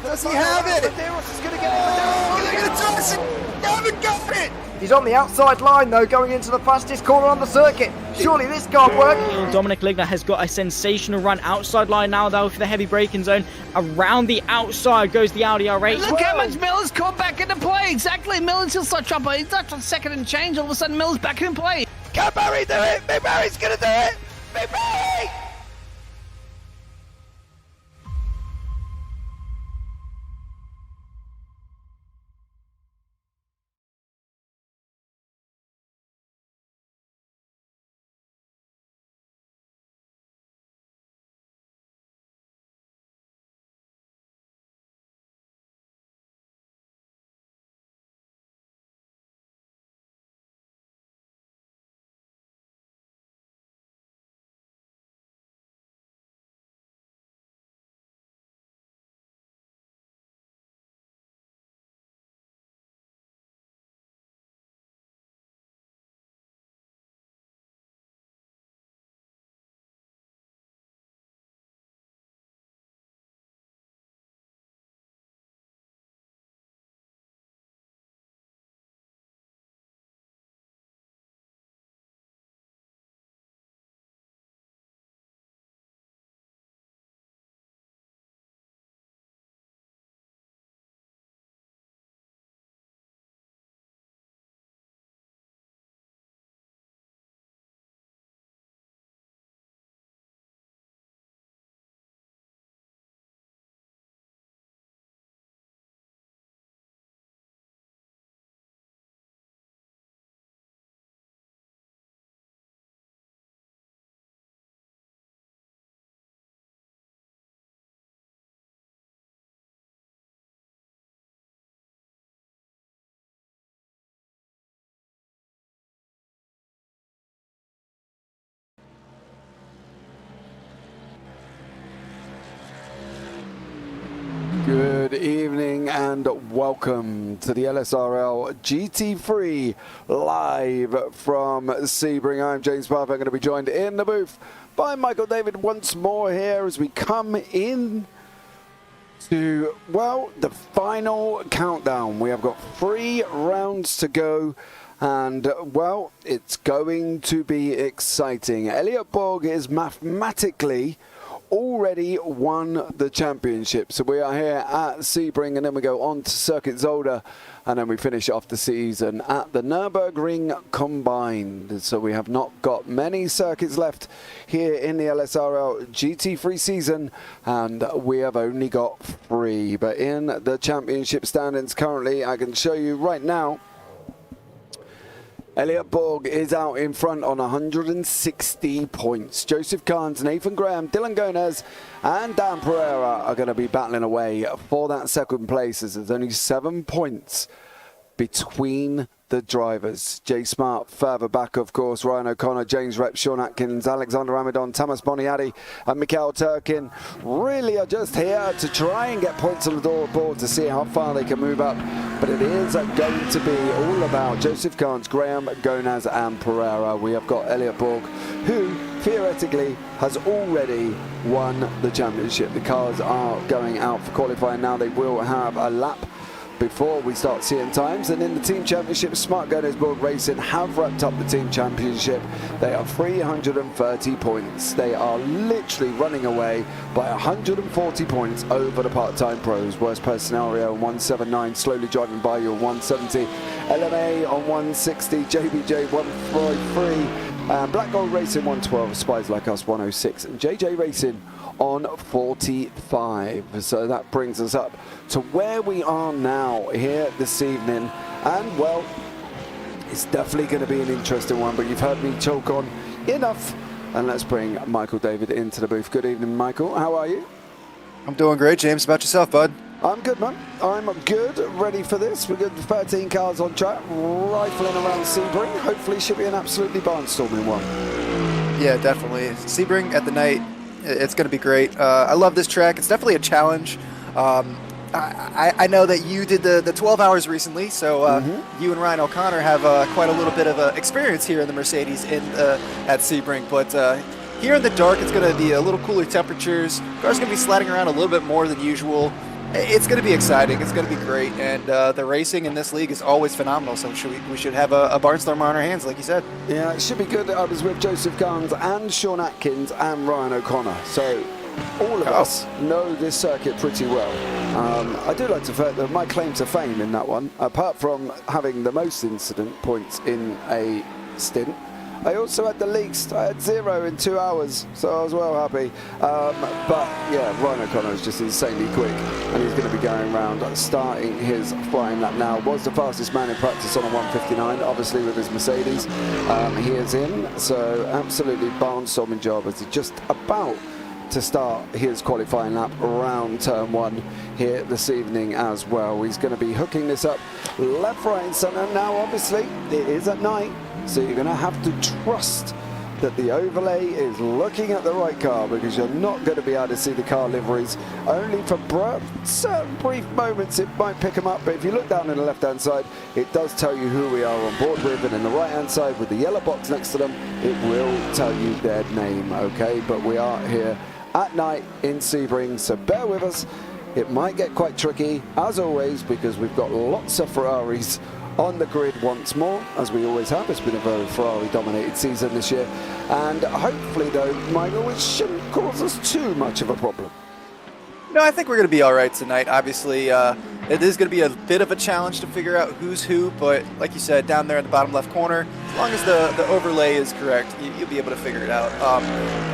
Does he have it? Medeiros is going to get it. They're going to toss it. Haven't got it. He's on the outside line though, going into the fastest corner on the circuit. Surely this can't work. Dominic Ligner has got a sensational run outside line now though for the heavy braking zone. Around the outside goes the Audi R8. Look how much Miller's caught back into play. Exactly, Miller's still start trouble. He's not on second and change. All of a sudden, Miller's back in play. Can Barry do it? Big Barry's going to do it. Big Barry! Good evening and welcome to the LSRL GT3 live from Sebring. I'm James Parfitt. I'm going to be joined in the booth by Michael David once more here as we come in to, well, the final countdown. We have got 3 rounds to go and, well, it's going to be exciting. Elliot Borg is mathematically already won the championship. So we are here at Sebring and then we go on to Circuit Zolder and then we finish off the season at the Nürburgring Combined. So we have not got many circuits left here in the LSRL GT3 season and we have only got 3. But in the championship standings currently, I can show you right now, Elliot Borg is out in front on 160 points. Joseph Carnes, Nathan Graham, Dylan Gonez and Dan Pereira are going to be battling away for that second place as there's only 7 points between the drivers. Jay Smart further back, of course, Ryan O'Connor, James Rep, Sean Atkins, Alexander Amidon, Thomas Boniadi and Mikhail Turkin really are just here to try and get points on the board to see how far they can move up. But it is going to be all about Joseph Carnes, Graham, Gonaz and Pereira. We have got Elliot Borg, who theoretically has already won the championship. The cars are going out for qualifying now. They will have a lap before we start seeing times. And in the team championship, Smart Gonez Borg Racing have wrapped up the team championship. They are 330 points. They are literally running away by 140 points over the part-time pros. Worst per scenario on 179, slowly driving by you on 170. LMA on 160, JBJ 153, Black Gold Racing 112, Spies Like Us 106, and JJ Racing on 45. So that brings us up to where we are now here this evening. And, well, it's definitely going to be an interesting one, but you've heard me choke on enough. And let's bring Michael David into the booth. Good evening, Michael. How are you? I'm doing great, James. About yourself, bud? I'm good, man. I'm good, ready for this. We've got 13 cars on track, rifling around Sebring. Hopefully should be an absolutely barnstorming one. Yeah, definitely. Sebring at the night, it's going to be great. I love this track. It's definitely a challenge. I know that you did the 12 hours recently, so you and Ryan O'Connor have quite a little bit of experience here in the Mercedes at Sebring. But here in the dark, it's going to be a little cooler temperatures. Cars going to be sliding around a little bit more than usual. It's going to be exciting. It's going to be great. And the racing in this league is always phenomenal. So we should have a barnstormer on our hands, like you said. Yeah, it should be good. I was with Joseph Carnes and Sean Atkins and Ryan O'Connor. So all of us know this circuit pretty well. I do like to say that my claim to fame in that one, apart from having the most incident points in a stint, I also had the least. I had 0 in 2 hours, so I was well happy. But yeah, Ryan O'Connor is just insanely quick, and he's going to be going around starting his flying lap now. Was the fastest man in practice on a 1:59, obviously with his Mercedes. He is in, so absolutely barnstorming job as he's just about to start his qualifying lap around turn 1 here this evening as well. He's going to be hooking this up left, right and centre. Now obviously it is at night, so you're going to have to trust that the overlay is looking at the right car, because you're not going to be able to see the car liveries. Only for certain brief moments it might pick them up, but if you look down on the left hand side, it does tell you who we are on board with, and in the right hand side with the yellow box next to them, it will tell you their name. Okay, but we are here at night in Sebring, so bear with us. It might get quite tricky as always, because we've got lots of Ferraris on the grid once more, as we always have. It's been a very Ferrari dominated season this year, and hopefully though, Michael, it shouldn't cause us too much of a problem. No, I think we're going to be all right tonight. Obviously, it is going to be a bit of a challenge to figure out who's who, but like you said, down there in the bottom left corner, as long as the overlay is correct, you'll be able to figure it out.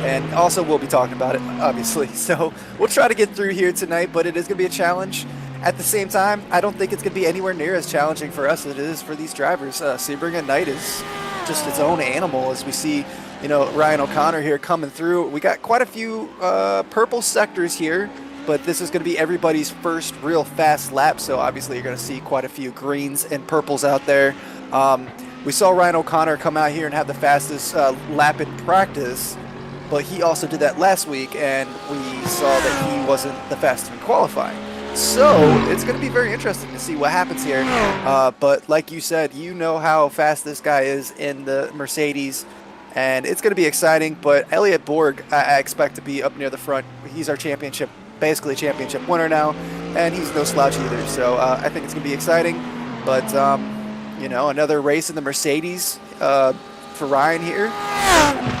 And also, we'll be talking about it, obviously. So we'll try to get through here tonight, but it is going to be a challenge. At the same time, I don't think it's going to be anywhere near as challenging for us as it is for these drivers. Sebring at night is just its own animal, as we see, you know, Ryan O'Connor here coming through. We got quite a few purple sectors here, but this is going to be everybody's first real fast lap, so obviously you're going to see quite a few greens and purples out there. We saw Ryan O'Connor come out here and have the fastest lap in practice, but he also did that last week, and we saw that he wasn't the fastest in qualifying. So it's going to be very interesting to see what happens here. But like you said, you know how fast this guy is in the Mercedes, and it's going to be exciting. But Elliot Borg, I expect to be up near the front. He's our championship, basically championship winner now, and he's no slouch either. So I think it's going to be exciting. But, you know, another race in the Mercedes for Ryan here.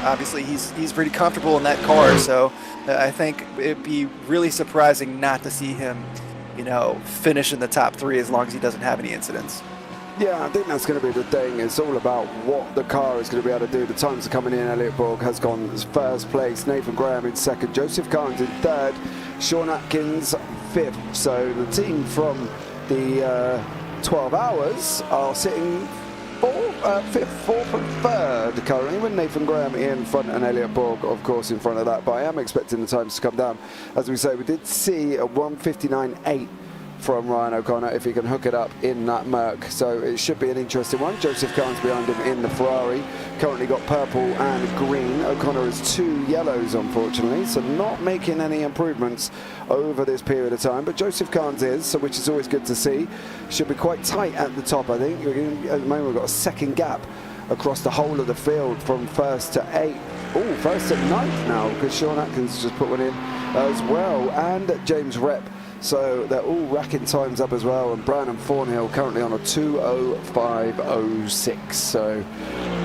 Obviously, he's pretty comfortable in that car, so I think it'd be really surprising not to see him, you know, finish in the top 3 as long as he doesn't have any incidents. Yeah, I think that's going to be the thing. It's all about what the car is going to be able to do. The times are coming in. Elliot Borg has gone as first place, Nathan Graham in second, Joseph Carnes in third, Sean Atkins 5th. So the team from the 12 hours are sitting 5th, 4th and 3rd currently, with Nathan Graham in front and Elliot Borg of course in front of that. But I am expecting the times to come down. As we say, we did see a 1:59.8 from Ryan O'Connor if he can hook it up in that Merc, so it should be an interesting one. Joseph Carnes behind him in the Ferrari, currently got purple and green. O'Connor has 2 yellows unfortunately, so not making any improvements over this period of time, but Joseph Carnes is, so which is always good to see. Should be quite tight at the top, I think. At the moment we've got a second gap across the whole of the field from 1st to 8th. Oh, 1st to 9th now, because Sean Atkins just put one in as well, and James Rep. So they're all racking times up as well, and Brandon Thornhill currently on a 2:05.06. So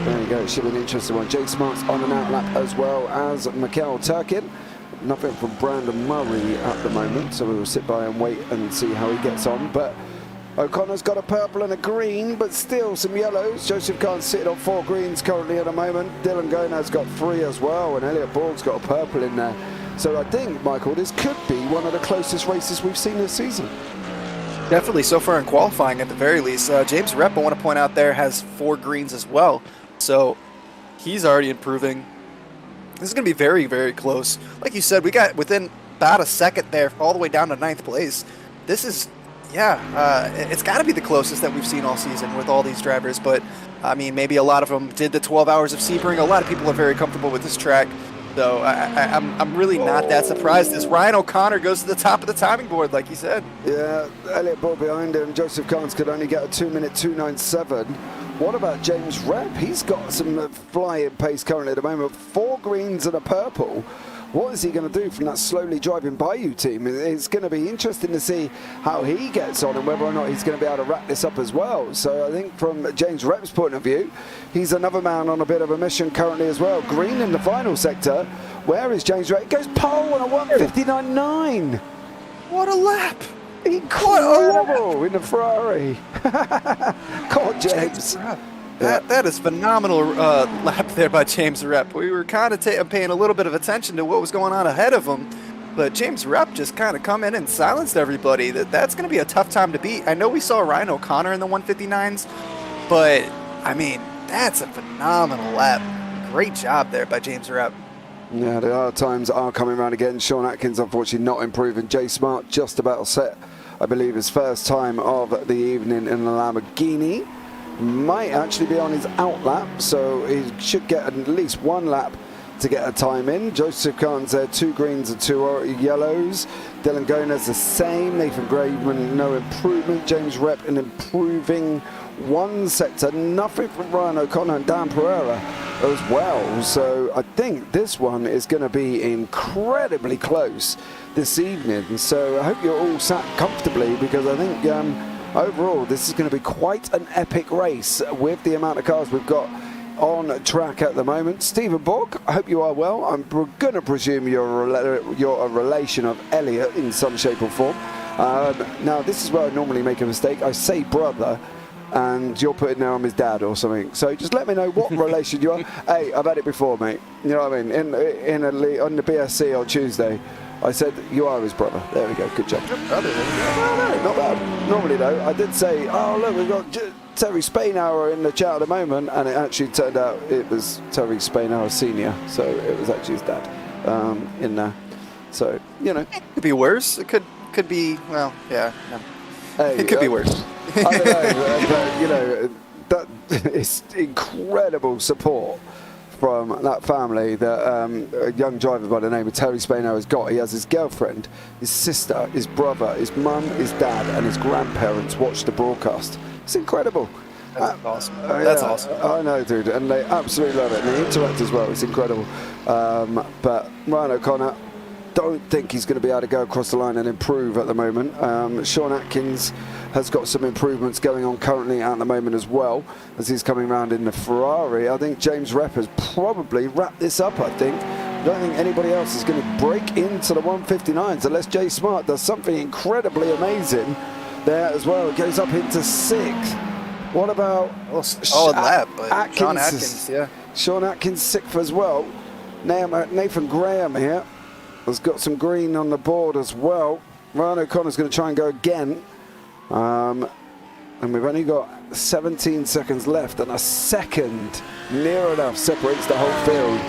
there you go, it should be an interesting one. Jake Smart's on an outlap as well as Mikhail Turkin. Nothing from Brandon Murray at the moment, so we will sit by and wait and see how he gets on. But O'Connor's got a purple and a green, but still some yellows. Joseph Carnes sitting on 4 greens currently at the moment. Dylan Gonad's got 3 as well, and Elliot Borg's got a purple in there. So I think, Michael, this could be one of the closest races we've seen this season. Definitely, so far in qualifying at the very least. James Rep, I want to point out there, has 4 greens as well. So he's already improving. This is going to be very, very close. Like you said, we got within about a second there, all the way down to 9th place. This is, it's got to be the closest that we've seen all season with all these drivers. But, I mean, maybe a lot of them did the 12 hours of Sebring. A lot of people are very comfortable with this track. So I'm really not that surprised as Ryan O'Connor goes to the top of the timing board, like you said. Yeah, Elliot Borg behind him. Joseph Carnes could only get a 2:02.97. What about James Rep? He's got some flying pace currently at the moment. 4 greens and a purple. what is he going to do from that slowly driving by you team? It's going to be interesting to see how he gets on and whether or not he's going to be able to wrap this up as well. So I think from James Rep's point of view, he's another man on a bit of a mission currently as well. Green in the final sector. Where is James Rep? He goes pole on a 1:59.9. What a lap! Incredible in the Ferrari. Come on, James. That is phenomenal lap there by James Rep. We were kind of paying a little bit of attention to what was going on ahead of him, but James Rep just kind of come in and silenced everybody. That's going to be a tough time to beat. I know we saw Ryan O'Connor in the 159s, but I mean, that's a phenomenal lap. Great job there by James Rep. Yeah, the hard times are coming around again. Sean Atkins, unfortunately, not improving. Jay Smart just about set, I believe, his first time of the evening in the Lamborghini. Might actually be on his out lap, so he should get at least one lap to get a time in. Joseph Kahn's there, 2 greens and 2 yellows. Dylan Gonez the same. Nathan Graveman, no improvement. James Rep an improving 1 sector. Nothing from Ryan O'Connor and Dan Pereira as well. So I think this one is going to be incredibly close this evening. So I hope you're all sat comfortably, because I think overall this is going to be quite an epic race with the amount of cars we've got on track at the moment. Stephen Borg, I hope you are well. I'm going to presume you're a relation of Elliot in some shape or form. Now this is where I normally make a mistake. I say brother, and you're putting there I'm his dad or something. So just let me know what relation you are. Hey, I've had it before, mate. You know what I mean? On the BSC on Tuesday, I said, you are his brother. There we go. Good job. Brother, No, not bad. Normally, though, I did say, oh, look, we've got Terry Spainhour in the chat at the moment, and it actually turned out it was Terry Spainhour Senior, so it was actually his dad in there. So, you know. It could be worse. It could be, well, yeah. No. Hey, it could be worse. I don't know, but, you know, that is incredible support from that family that a young driver by the name of Terry Spainhour has got. He has his girlfriend, his sister, his brother, his mum, his dad, and his grandparents watch the broadcast. It's incredible. That's awesome. That's awesome. I know, dude, and they absolutely love it. And they interact as well. It's incredible. But Ryan O'Connor, don't think he's going to be able to go across the line and improve at the moment. Sean Atkins has got some improvements going on currently at the moment as well, as he's coming around in the Ferrari. I think James Rep has probably wrapped this up, I think. I don't think anybody else is going to break into the 159s unless Jay Smart does something incredibly amazing there as well. It goes up into 6th. What about solid lap, but Atkins, Sean Atkins, yeah. Sean Atkins 6th as well. Nathan Graham here has got some green on the board as well. Ryan O'Connor's going to try and go again. And we've only got 17 seconds left, and a second near enough separates the whole field.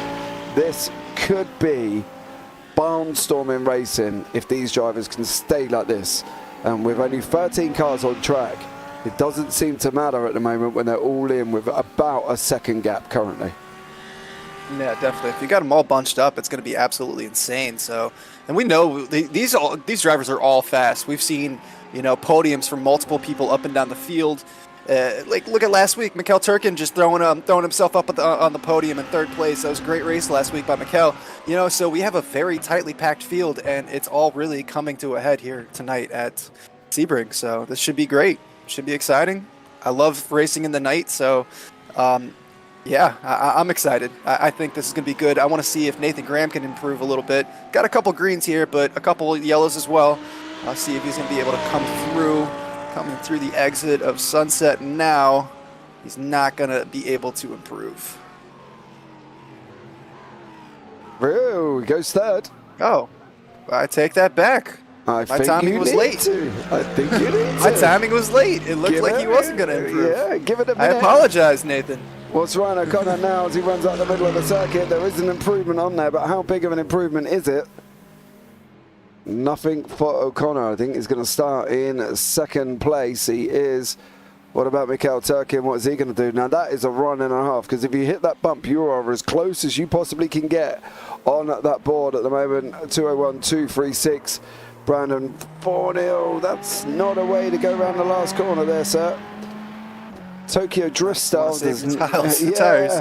This could be barnstorming racing if these drivers can stay like this. And with only 13 cars on track, it doesn't seem to matter at the moment when they're all in with about a second gap currently. Yeah, definitely. If you got them all bunched up, it's going to be absolutely insane. So, and we know these drivers are all fast. We've seen, you know, podiums from multiple people up and down the field. Like look at last week, Mikel Turkin just throwing himself up on the podium in 3rd place. That was a great race last week by Mikel. You know, so we have a very tightly packed field, and it's all really coming to a head here tonight at Sebring. So this should be great. Should be exciting. I love racing in the night, so. Yeah, I'm excited. I think this is going to be good. I want to see if Nathan Graham can improve a little bit. Got a couple greens here, but a couple yellows as well. I'll see if he's going to be able to coming through the exit of Sunset now. He's not going to be able to improve. Oh, he goes 3rd. Oh, I take that back. My timing was late. I think you need to. My timing was late. It looked like he wasn't going to improve. Yeah, give it a minute. I apologize, Nathan. What's Ryan O'Connor now as he runs out the middle of the circuit? There is an improvement on there, but how big of an improvement is it? Nothing for O'Connor. I think he's going to start in 2nd place. He is. What about Mikel Turkin? What is he going to do? Now, that is a run and a half, because if you hit that bump, you are as close as you possibly can get on that board at the moment. 201.236. Brandon 4-0. That's not a way to go around the last corner there, sir. Tokyo Drift style. Tires.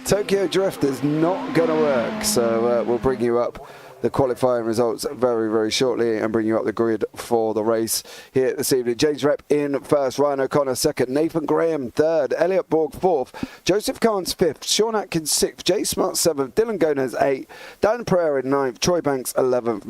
Tokyo Drift is not going to work, so we'll bring you up the qualifying results very, very shortly and bring you up the grid for the race here this evening. James Rep in first, Ryan O'Connor second, Nathan Graham third, Elliot Borg fourth, Joseph Carnes fifth, Sean Atkins sixth, Jay Smart seventh, Dylan Gomez eighth, Dan Pereira in ninth, Troy Banks 11th,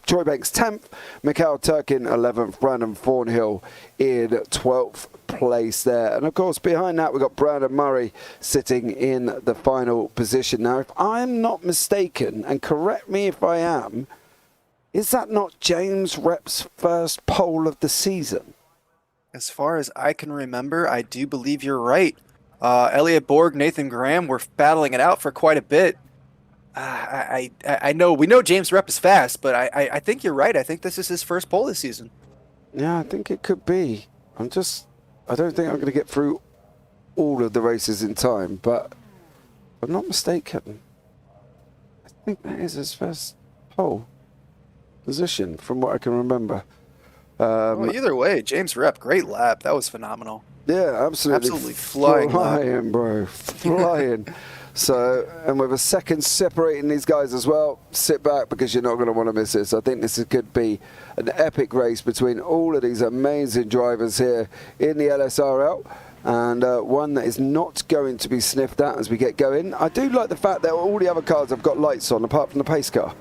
Troy Banks 10th, Mikhail Turkin 11th, Brandon Thornhill in 12th place there. And of course behind that we've got Brandon Murray sitting in the final position. Now if I'm not mistaken, and correct me if I am, is that not James Rep's first pole of the season? As far as I can remember, I do believe you're right. Elliot Borg, Nathan Graham were battling it out for quite a bit. I know we know James Rep is fast, but I think you're right. I think this is his first pole this season. Yeah, I think it could be. I don't think I'm going to get through all of the races in time, but if I'm not mistaken, I think that is his first pole position from what I can remember. Well, either way, James Rep, great lap. That was phenomenal. Yeah, absolutely flying bro. Flying. So, and with a second separating these guys as well, sit back because you're not going to want to miss this. I think this could be an epic race between all of these amazing drivers here in the LSRL, and one that is not going to be sniffed at as we get going. I do like the fact that all the other cars have got lights on apart from the pace car.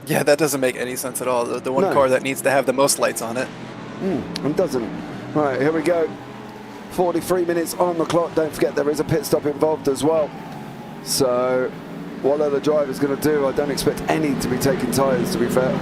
Yeah, that doesn't make any sense at all. The one car that needs to have the most lights on it. It doesn't. Right, here we go. 43 minutes on the clock. Don't forget there is a pit stop involved as well. So what are the drivers going to do? I don't expect any to be taking tyres, to be fair.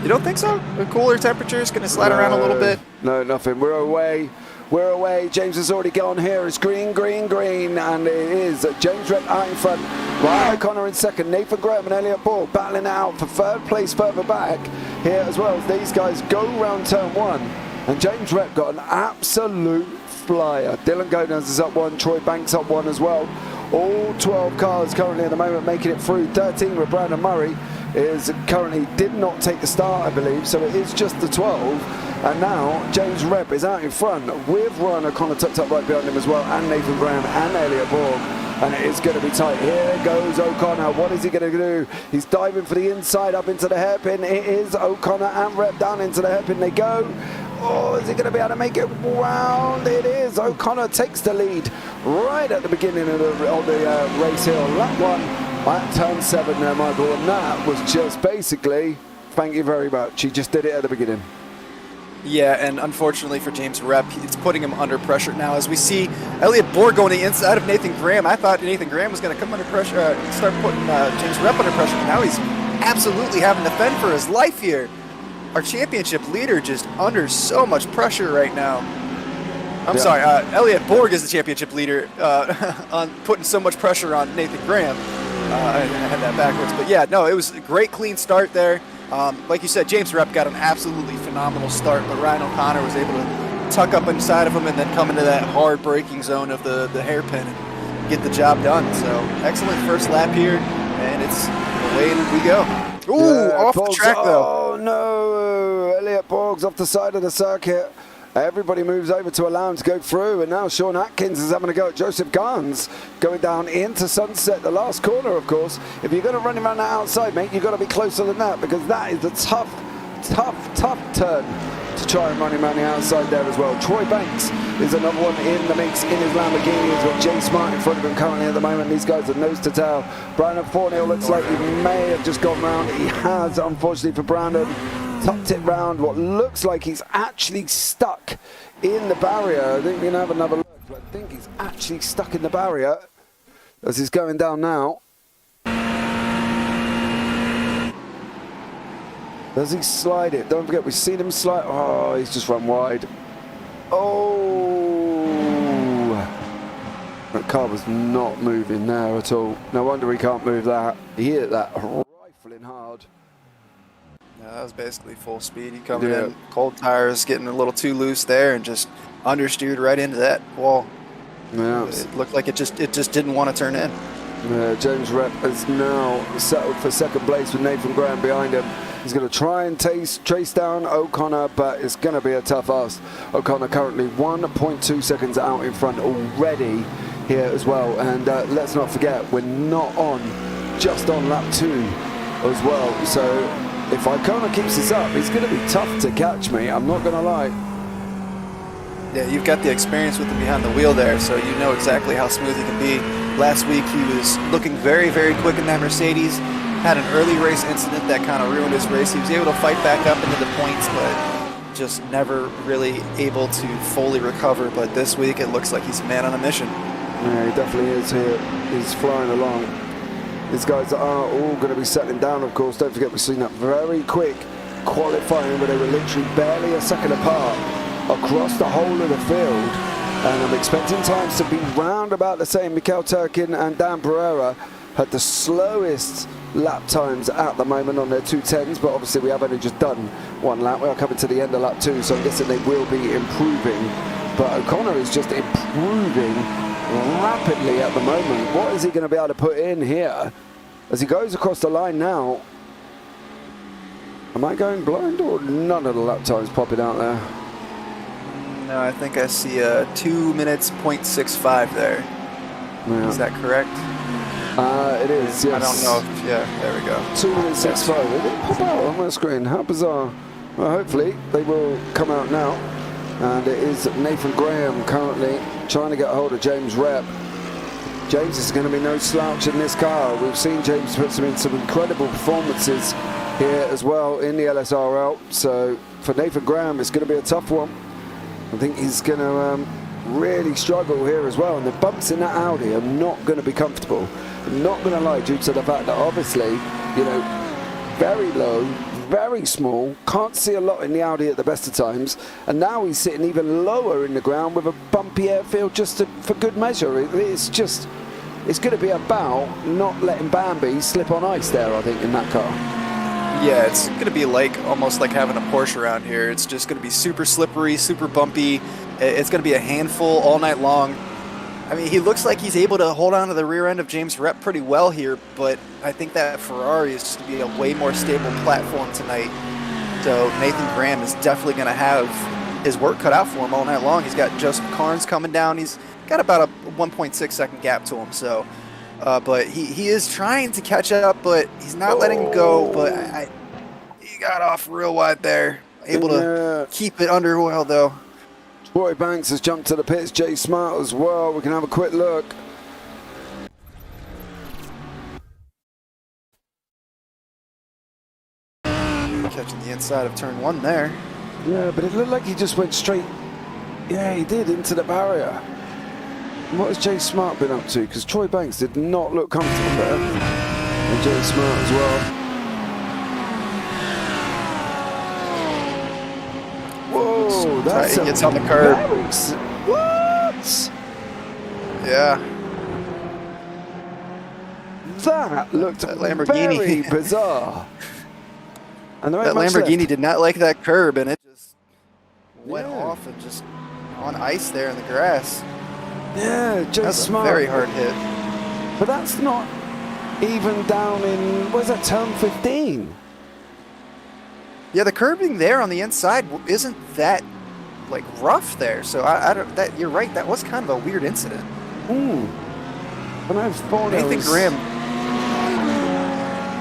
You don't think so? The cooler temperature is going to slide around a little bit? No, nothing. We're away. We're away. James has already gone here. It's green, green, green. And it is James Rep out in front. Ryan O'Connor in second. Nathan Graham and Elliot Borg battling out for third place further back here as well. These guys go round turn one. And James Rep got an absolute flyer. Dylan Gomez is up one, Troy Banks up one as well. All 12 cars currently at the moment making it through. 13 with Brandon Murray is currently did not take the start, I believe, so it is just the 12. And now James Rep is out in front with Ryan O'Connor tucked up right behind him as well, and Nathan Graham and Elliot Borg. And it is going to be tight. Here goes O'Connor. What is he going to do? He's diving for the inside up into the hairpin. It is O'Connor and Rep down into the hairpin they go. Oh, is he going to be able to make it round? It is. O'Connor takes the lead right at the beginning of the race here on lap one at turn 7 there, Michael. And that was just basically, thank you very much. He just did it at the beginning. Yeah, and unfortunately for James Rep, it's putting him under pressure now. As we see Elliot Borg going to the inside of Nathan Graham. I thought Nathan Graham was going to come under pressure, start putting James Rep under pressure. Now he's absolutely having to fend for his life here. Our championship leader just under so much pressure right now. I'm sorry, Elliot Borg is the championship leader on putting so much pressure on Nathan Graham. I had that backwards, but yeah, no, it was a great clean start there. Like you said, James Rep got an absolutely phenomenal start, but Ryan O'Connor was able to tuck up inside of him and then come into that hard braking zone of the hairpin and get the job done. So excellent first lap here, and it's away we go. Ooh, off the track though. Oh no, Elliot Borg's off the side of the circuit. Everybody moves over to allow him to go through, and now Sean Atkins is having a go at Joseph Garnes going down into Sunset, the last corner, of course. If you're going to run him around that outside, mate, you've got to be closer than that, because that is a tough turn to try and run him around the outside there as well. Troy Banks is another one in the mix in his Lamborghini. He's got Jay Smart in front of him currently at the moment. These guys are nose to tail. Brandon Thornhill looks like he may have just gone round. He has, unfortunately for Brandon, tucked it round what looks like he's actually stuck in the barrier. I think we're going to have another look, but I think he's actually stuck in the barrier as he's going down now. Does he slide it? Don't forget, we've seen him slide. Oh, he's just run wide. Oh, that car was not moving there at all. No wonder he can't move that. He hit that rifling hard. Yeah, that was basically full speed. He coming in, cold tires, getting a little too loose there, and just understeered right into that wall. Yeah, it looked like it just didn't want to turn in. Yeah, James Rep has now settled for second place with Nathan Graham behind him. He's going to try and trace down O'Connor, but it's going to be a tough ask. O'Connor currently 1.2 seconds out in front already here as well. And let's not forget, we're not just on lap 2 as well. So if O'Connor keeps this up, it's going to be tough to catch me. I'm not going to lie. Yeah, you've got the experience with him behind the wheel there, so you know exactly how smooth he can be. Last week he was looking very, very quick in that Mercedes. Had an early race incident that kind of ruined his race. He was able to fight back up into the points, but just never really able to fully recover. But this week it looks like he's a man on a mission. Yeah, he definitely is here. He's flying along. These guys are all going to be settling down, of course. Don't forget, we've seen that very quick qualifying where they were literally barely a second apart across the whole of the field. And I'm expecting times to be round about the same. Mikel Turkin and Dan Pereira had the slowest lap times at the moment on their 210s, but obviously we have only just done one lap. We are coming to the end of lap 2, so I'm guessing they will be improving. But O'Connor is just improving rapidly at the moment. What is he going to be able to put in here as he goes across the line now? Am I going blind, or none of the lap times popping out there? No, I think I see 2 minutes, 0.65 there. Yeah. Is that correct? It is, yes. I don't know if, yeah, there we go. 2 minutes 65. It didn't pop out on my screen. How bizarre. Well, hopefully they will come out now. And it is Nathan Graham currently trying to get a hold of James Rep. James is going to be no slouch in this car. We've seen James put in some incredible performances here as well in the LSRL. So for Nathan Graham, it's going to be a tough one. I think he's going to really struggle here as well. And the bumps in that Audi are not going to be comfortable. I'm not going to lie, due to the fact that obviously, you know, very low, very small, can't see a lot in the Audi at the best of times, and now he's sitting even lower in the ground with a bumpy airfield just for good measure. It's going to be about not letting Bambi slip on ice there, I think, in that car. Yeah, it's going to be like almost like having a Porsche around here. It's just going to be super slippery, super bumpy. It's going to be a handful all night long. I mean, he looks like he's able to hold on to the rear end of James Rep pretty well here, but I think that Ferrari is just to be a way more stable platform tonight. So Nathan Graham is definitely going to have his work cut out for him all night long. He's got Joseph Carnes coming down. He's got about a 1.6 second gap to him. So, but he is trying to catch up, but he's not letting him go. But he got off real wide there. Able to keep it under oil though. Troy Banks has jumped to the pits. Jay Smart as well. We can have a quick look. Catching the inside of turn 1 there. Yeah, but it looked like he just went straight. Yeah, he did, into the barrier. And what has Jay Smart been up to? Because Troy Banks did not look comfortable there. And Jay Smart as well. Whoa, that's he gets on the curb. What? Yeah. That looked Lamborghini. very bizarre. And that Lamborghini did not like that curb, and it just went off and just on ice there in the grass. Yeah, Jay That's Smart. a very hard hit. But that's not even down in, what is that, turn 15? Yeah, the curbing there on the inside isn't that like rough there. So I don't. That you're right. That was kind of a weird incident. Ooh. And I've thought Nathan Graham.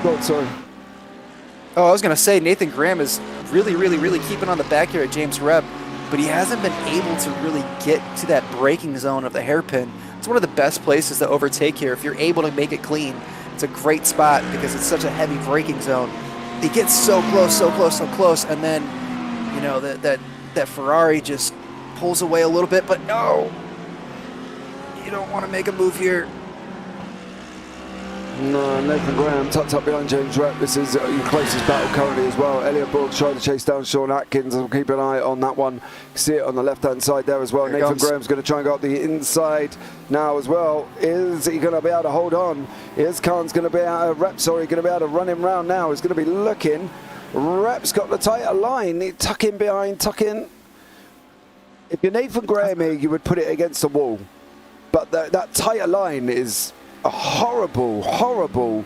Oh, sorry. Oh, I was gonna say Nathan Graham is really keeping on the back here at James Rep, but he hasn't been able to really get to that braking zone of the hairpin. It's one of the best places to overtake here. If you're able to make it clean, it's a great spot because it's such a heavy braking zone. He gets so close, and then, you know, that Ferrari just pulls away a little bit, but no, you don't want to make a move here. No, Nathan Graham tucked up behind James Rep. This is your closest battle currently as well. Elliot Borg trying to chase down Sean Atkins. I'll keep an eye on that one. You see it on the left-hand side there as well. There Nathan Graham's going to try and go up the inside now as well. Is he going to be able to hold on? Is Khan's going to be able to, Rep's going to be able to run him round now? He's going to be looking. Rep's got the tighter line. Tuck in behind, tuck in. If you're Nathan Graham here, you would put it against the wall. But that tighter line is a horrible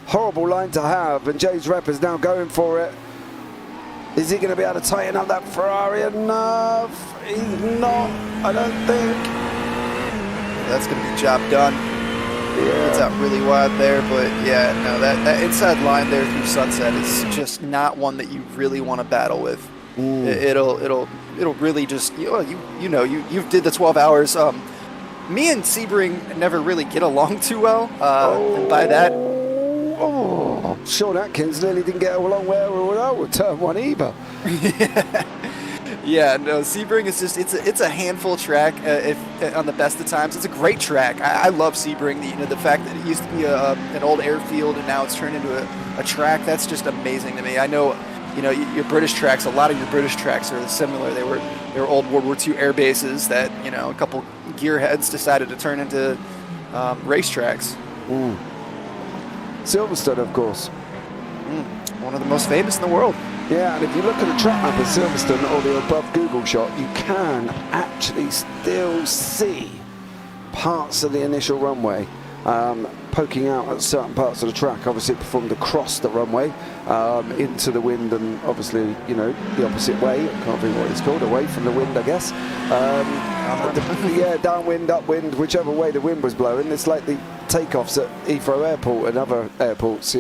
horrible line to have, and James Rep is now going for it. Is he going to be able to tighten up that Ferrari enough? He's not, I don't think. That's going to be job done. Yeah. It's out really wide there, but yeah, no, that inside line there through Sunset is just not one that you really want to battle with. It'll really just you did the 12 hours. Me and Sebring never really get along too well, and by that. Sean Atkins nearly didn't get along well with turn one either. Yeah, no, Sebring is just it's a handful track if on the best of times. It's a great track. I love Sebring. The fact that it used to be an old airfield and now it's turned into a track, that's just amazing to me. I know, your British tracks, a lot of your British tracks are similar. They were old World War II air bases that a couple gearheads decided to turn into race tracks. Silverstone, of course. One of the most famous in the world. Yeah, and if you look at the track map of Silverstone or the above Google shot, you can actually still see parts of the initial runway poking out at certain parts of the track. Obviously, it performed across the runway into the wind, and obviously, the opposite way. I can't think what it's called, away from the wind, I guess. Yeah, downwind, upwind, whichever way the wind was blowing. It's like the takeoffs at Heathrow Airport and other airports,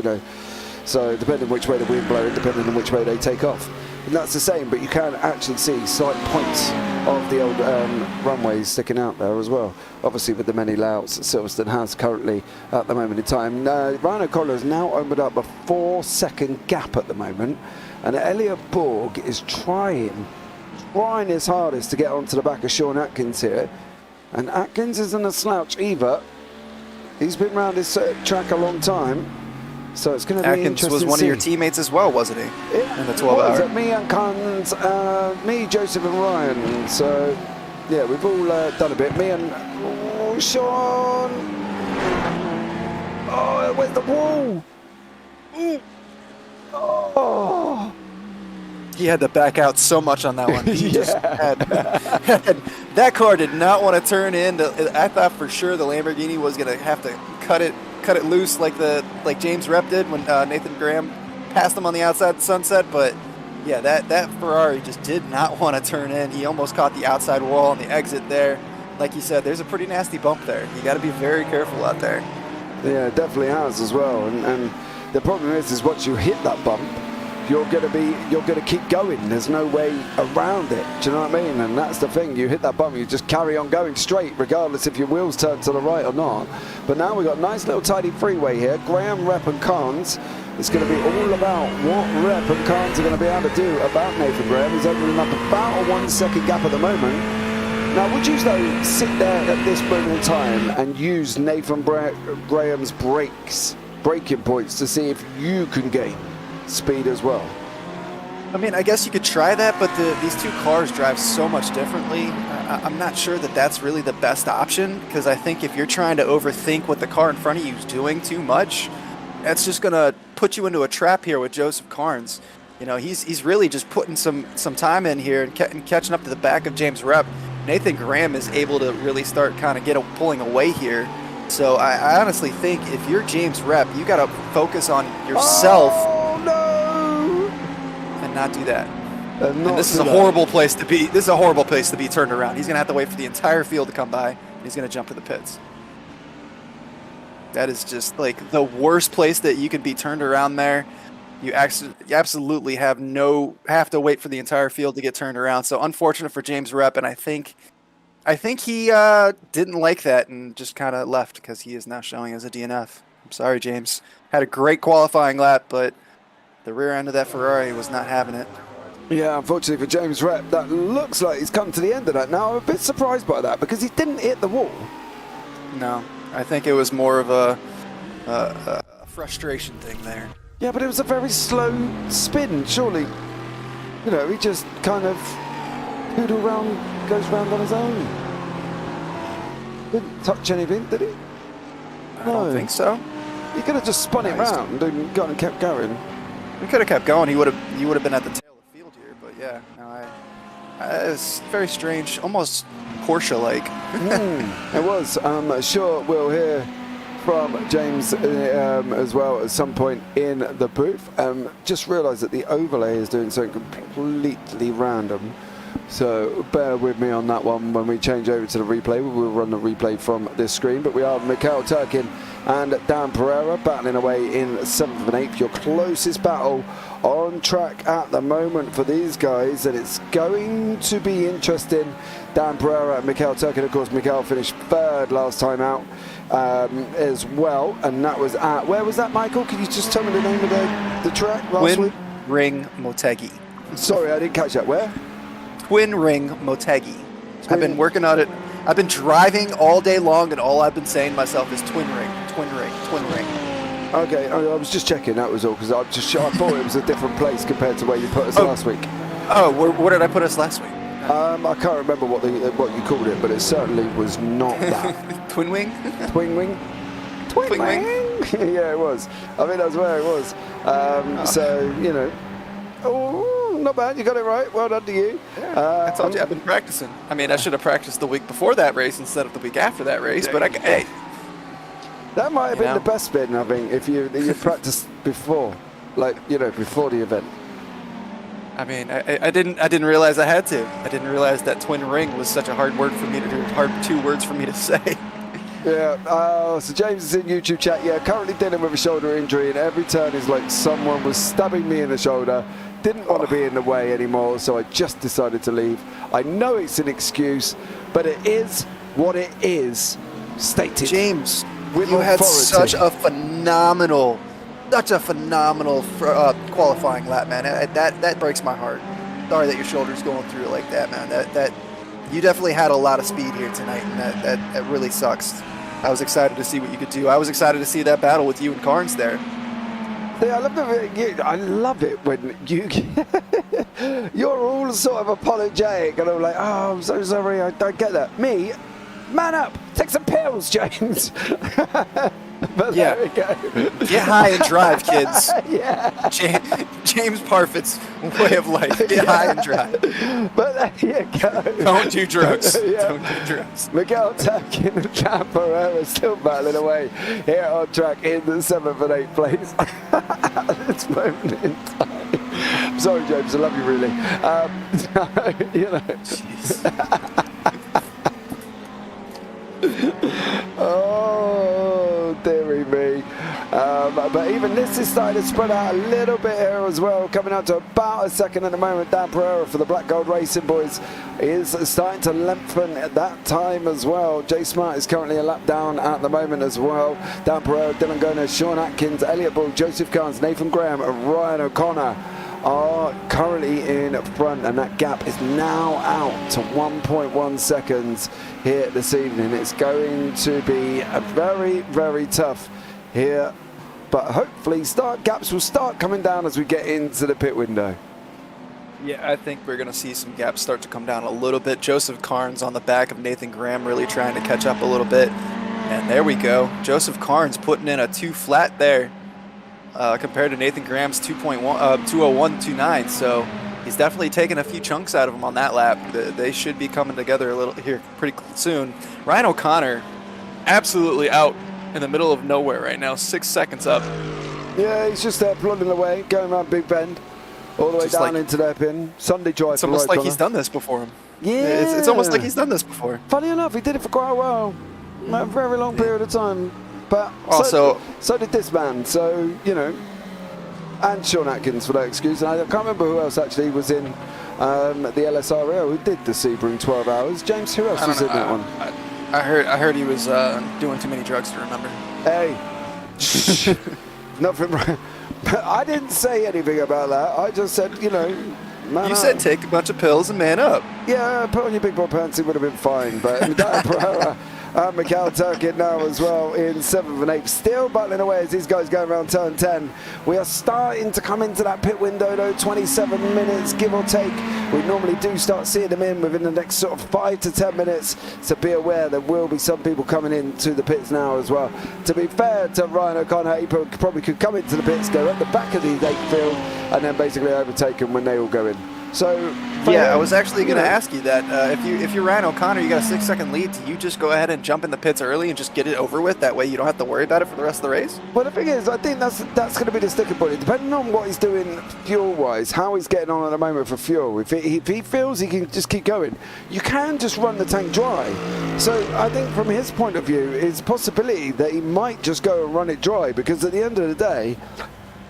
So depending which way the wind blowing, depending on which way they take off. And that's the same, but you can actually see slight points of the old runways sticking out there as well. Obviously with the many layouts that Silverstone has currently at the moment in time. Ryan O'Connor has now opened up a 4-second gap at the moment. And Elliot Borg is trying his hardest to get onto the back of Sean Atkins here. And Atkins isn't a slouch either. He's been around this track a long time. So it's going to be Atkins interesting. was one to of your see. teammates as well, wasn't he? Yeah, in the 12 hour. Me and Cons, me, Joseph and Ryan. So yeah, we've all done a bit. Me and Sean. Oh, where's the wall? Oh. He had to back out so much on that one. He just Yeah. had that car did not want to turn in. I thought for sure the Lamborghini was going to have to cut it loose like James Rep did when Nathan Graham passed him on the outside Sunset. But yeah, that Ferrari just did not want to turn in. He almost caught the outside wall on the exit there. Like you said, there's a pretty nasty bump there. You got to be very careful out there. Yeah, it definitely has as well. And the problem is once you hit that bump, you're gonna keep going. There's no way around it. Do you know what I mean? And that's the thing. You hit that bump, you just carry on going straight, regardless if your wheels turn to the right or not. But now we've got a nice little tidy freeway here. Graham, Rep, and Carnes. It's going to be all about what Rep and Carnes are going to be able to do about Nathan Graham. He's opening up about a 1-second gap at the moment. Now, would you though sit there at this moment in time and use Nathan Graham's braking points to see if you can gain speed as well? I mean, I guess you could try that, but these two cars drive so much differently. I'm not sure that that's really the best option, because I think if you're trying to overthink what the car in front of you is doing too much, that's just going to put you into a trap here with Joseph Carnes. He's really just putting some time in here and catching up to the back of James Rep. Nathan Graham is able to really start kind of pulling away here. So I honestly think if you're James Rep, you got to focus on yourself. Not do that. And this is a horrible place to be. This is a horrible place to be turned around. He's going to have to wait for the entire field to come by, and he's going to jump to the pits. That is just like the worst place that you could be turned around there. You absolutely have to wait for the entire field to get turned around. So unfortunate for James Rep, and I think he didn't like that and just kind of left because he is now showing as a DNF. I'm sorry, James. Had a great qualifying lap, but the rear end of that Ferrari was not having it. Yeah, unfortunately for James Rep, that looks like he's come to the end of that. Now, I'm a bit surprised by that because he didn't hit the wall. No, I think it was more of a frustration thing there. Yeah, but it was a very slow spin, surely. He just kind of goes round on his own. Didn't touch anything, did he? I don't think so. He could have just spun it round and gone and kept going. We could have kept going. You would have been at the tail of the field here, but yeah, no, it's very strange, almost Porsche-like. It was. Sure, we'll hear from James as well at some point in the booth. Just realised that the overlay is doing something completely random. So bear with me on that one. When we change over to the replay, we will run the replay from this screen. But we are Mikhail Turkin and Dan Pereira battling away in 7th and 8th. Your closest battle on track at the moment for these guys. And it's going to be interesting. Dan Pereira and Mikhail Turkin. Of course, Mikhail finished 3rd last time out as well. And that was at, where was that, Michael? Can you just tell me the name of the track last week? Twin Ring Motegi. Sorry, I didn't catch that. Where? Twin Ring Motegi. I've been working on it. I've been driving all day long, and all I've been saying to myself is twin ring, twin ring, twin ring. Okay, I was just checking, that was all, because I thought it was a different place compared to where you put us last week. Oh, where did I put us last week? I can't remember what you called it, but it certainly was not that. Twin wing? Twin wing? Twin wing? Yeah, it was. I mean, that's where it was. So, you know. Oh, not bad. You got it right. Well done to you. Yeah, I told you I've been practicing. I mean, I should have practiced the week before that race instead of the week after that race. But hey, that might have been the best bit, I think, if you practiced before, like before the event. I mean, I didn't realize I had to. I didn't realize that twin ring was such a hard word for me to do. Hard 2 words for me to say. Yeah, so James is in YouTube chat. Yeah, currently dealing with a shoulder injury, and every turn is like someone was stabbing me in the shoulder. Didn't want to be in the way anymore, so I just decided to leave. I know it's an excuse, but it is what it is. Stated. James, with you had authority. such a phenomenal qualifying lap, man. That breaks my heart. Sorry that your shoulder's going through it like that, man. That you definitely had a lot of speed here tonight, and that really sucks. I was excited to see what you could do. I was excited to see that battle with you and Carnes there. Yeah, I love it when you're all sort of apologetic, and I'm like, oh, I'm so sorry, I don't get that. Me, man up, take some pills, James. But yeah. There we go. Get high and drive, kids. Yeah. James Parfitt's way of life. Get high and drive. But there you go. Don't do drugs. Yeah. Don't do drugs. Miguel Turkin and Dan Pereira still battling away here on track in the 7th and 8th place at this moment in time. I'm sorry, James, I love you really. Oh, dearie me. But even this is starting to spread out a little bit here as well, coming out to about a second at the moment. Dan Pereira for the Black Gold Racing boys is starting to lengthen at that time as well. Jay Smart is currently a lap down at the moment as well. Dan Pereira, Dylan Gomez, Sean Atkins, Elliot Bull, Joseph Carnes, Nathan Graham and Ryan O'Connor are currently in front, and that gap is now out to 1.1 seconds here this evening. It's going to be a very, very tough here, but hopefully gaps will start coming down as we get into the pit window. Yeah, I think we're going to see some gaps start to come down a little bit. Joseph Carnes on the back of Nathan Graham really trying to catch up a little bit. And there we go. Joseph Carnes putting in a 2 flat there. Compared to Nathan Graham's 2:01.29, so he's definitely taken a few chunks out of him on that lap. They should be coming together a little here pretty soon. Ryan O'Connor, absolutely out in the middle of nowhere right now, 6 seconds up. Yeah, he's just there plodding away, going around Big Bend, all the way just down like, into their pin. Sunday drive. It's almost like he's done this before him. Yeah, it's almost like he's done this before. Funny enough, he did it for quite a while, a very long period of time. But also, so did this man, so, and Sean Atkins for that excuse. And I can't remember who else actually was in the LSRL who did the Sebring 12 hours. James, who else was in that one? I heard he was doing too many drugs to remember. Hey, nothing wrong. I didn't say anything about that. I just said, man You up. said take a bunch of pills and man up. Yeah, put on your big boy pants, it would have been fine. But Dan Pereira and Mikhail Turkin now as well in 7th and 8th, still battling away as these guys go around turn 10. We are starting to come into that pit window though, 27 minutes give or take. We normally do start seeing them in within the next sort of 5 to 10 minutes, so be aware there will be some people coming into the pits now as well. To be fair to Ryan O'Connor, he probably could come into the pits, go at the back of the 8th field and then basically overtake them when they all go in. So yeah, I was actually going to ask you that. If you're Ryan O'Connor, you got a 6-second lead. Do you just go ahead and jump in the pits early and just get it over with? That way you don't have to worry about it for the rest of the race? Well, the thing is, I think that's going to be the sticking point. Depending on what he's doing fuel-wise, how he's getting on at the moment for fuel. If he feels he can just keep going, you can just run the tank dry. So I think from his point of view, it's a possibility that he might just go and run it dry, because at the end of the day,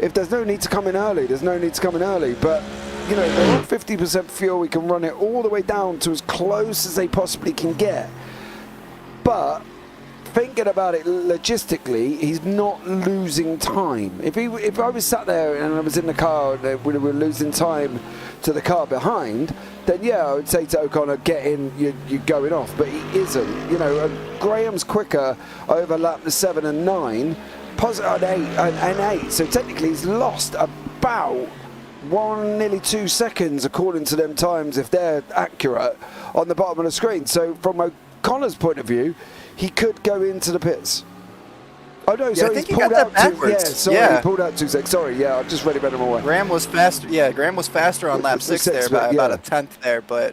if there's no need to come in early, there's no need to come in early. But you know, they're on 50% fuel. We can run it all the way down to as close as they possibly can get. But thinking about it logistically, he's not losing time. If I was sat there and I was in the car and we were losing time to the car behind, then yeah, I would say to O'Connor, get in, you're going off. But he isn't. You know, Graham's quicker over lap 7 and 9, positive 8 and 8. So technically, he's lost about nearly 2 seconds according to them times, if they're accurate, on the bottom of the screen. So from O'Connor's point of view, he could go into the pits. Oh no, sorry, I think he's he pulled got out that backwards. he pulled out 2 seconds. Sorry, yeah, I just read it better more. Graham was faster. Yeah, Graham was faster on lap 6 there by about a tenth there, but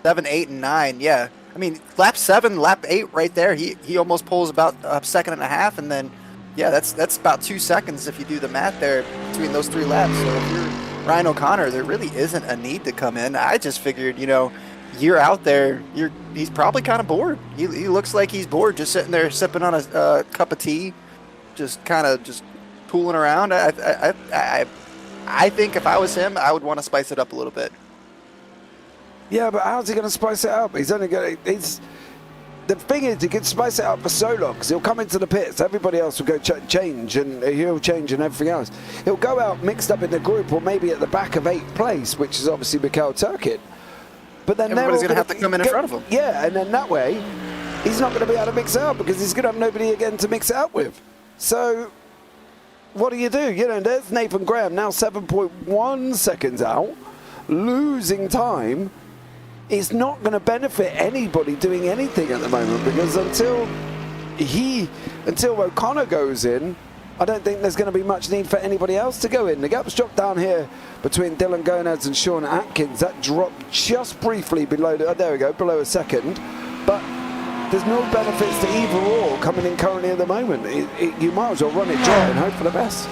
7, 8, and 9. Yeah, I mean lap 7, lap 8, right there. He almost pulls about a second and a half, and then yeah, that's about 2 seconds if you do the math there between those 3 laps. So if you're Ryan O'Connor, there really isn't a need to come in. I just figured, you know, you're out there, he's probably kind of bored. He looks like he's bored, just sitting there sipping on a cup of tea, just kind of just tooling around. I think if I was him, I would want to spice it up a little bit. Yeah, but how's he going to spice it up? He's only going to... The thing is, he can spice it up for so long, because he'll come into the pits, everybody else will go change, and he'll change and everything else. He'll go out mixed up in the group, or maybe at the back of 8th place, which is obviously Mikhail Turkin. But then everybody's going to have to come in front of him. Yeah, and then that way, he's not going to be able to mix it up, because he's going to have nobody again to mix it up with. So, what do? You know, there's Nathan Graham, now 7.1 seconds out, losing time. It's not going to benefit anybody doing anything at the moment, because until O'Connor goes in, I don't think there's going to be much need for anybody else to go in. The gap's dropped down here between Dylan Gonez and Sean Atkins. That dropped just briefly below, there we go, below a second. But there's no benefits to either or coming in currently at the moment. You might as well run it dry and hope for the best.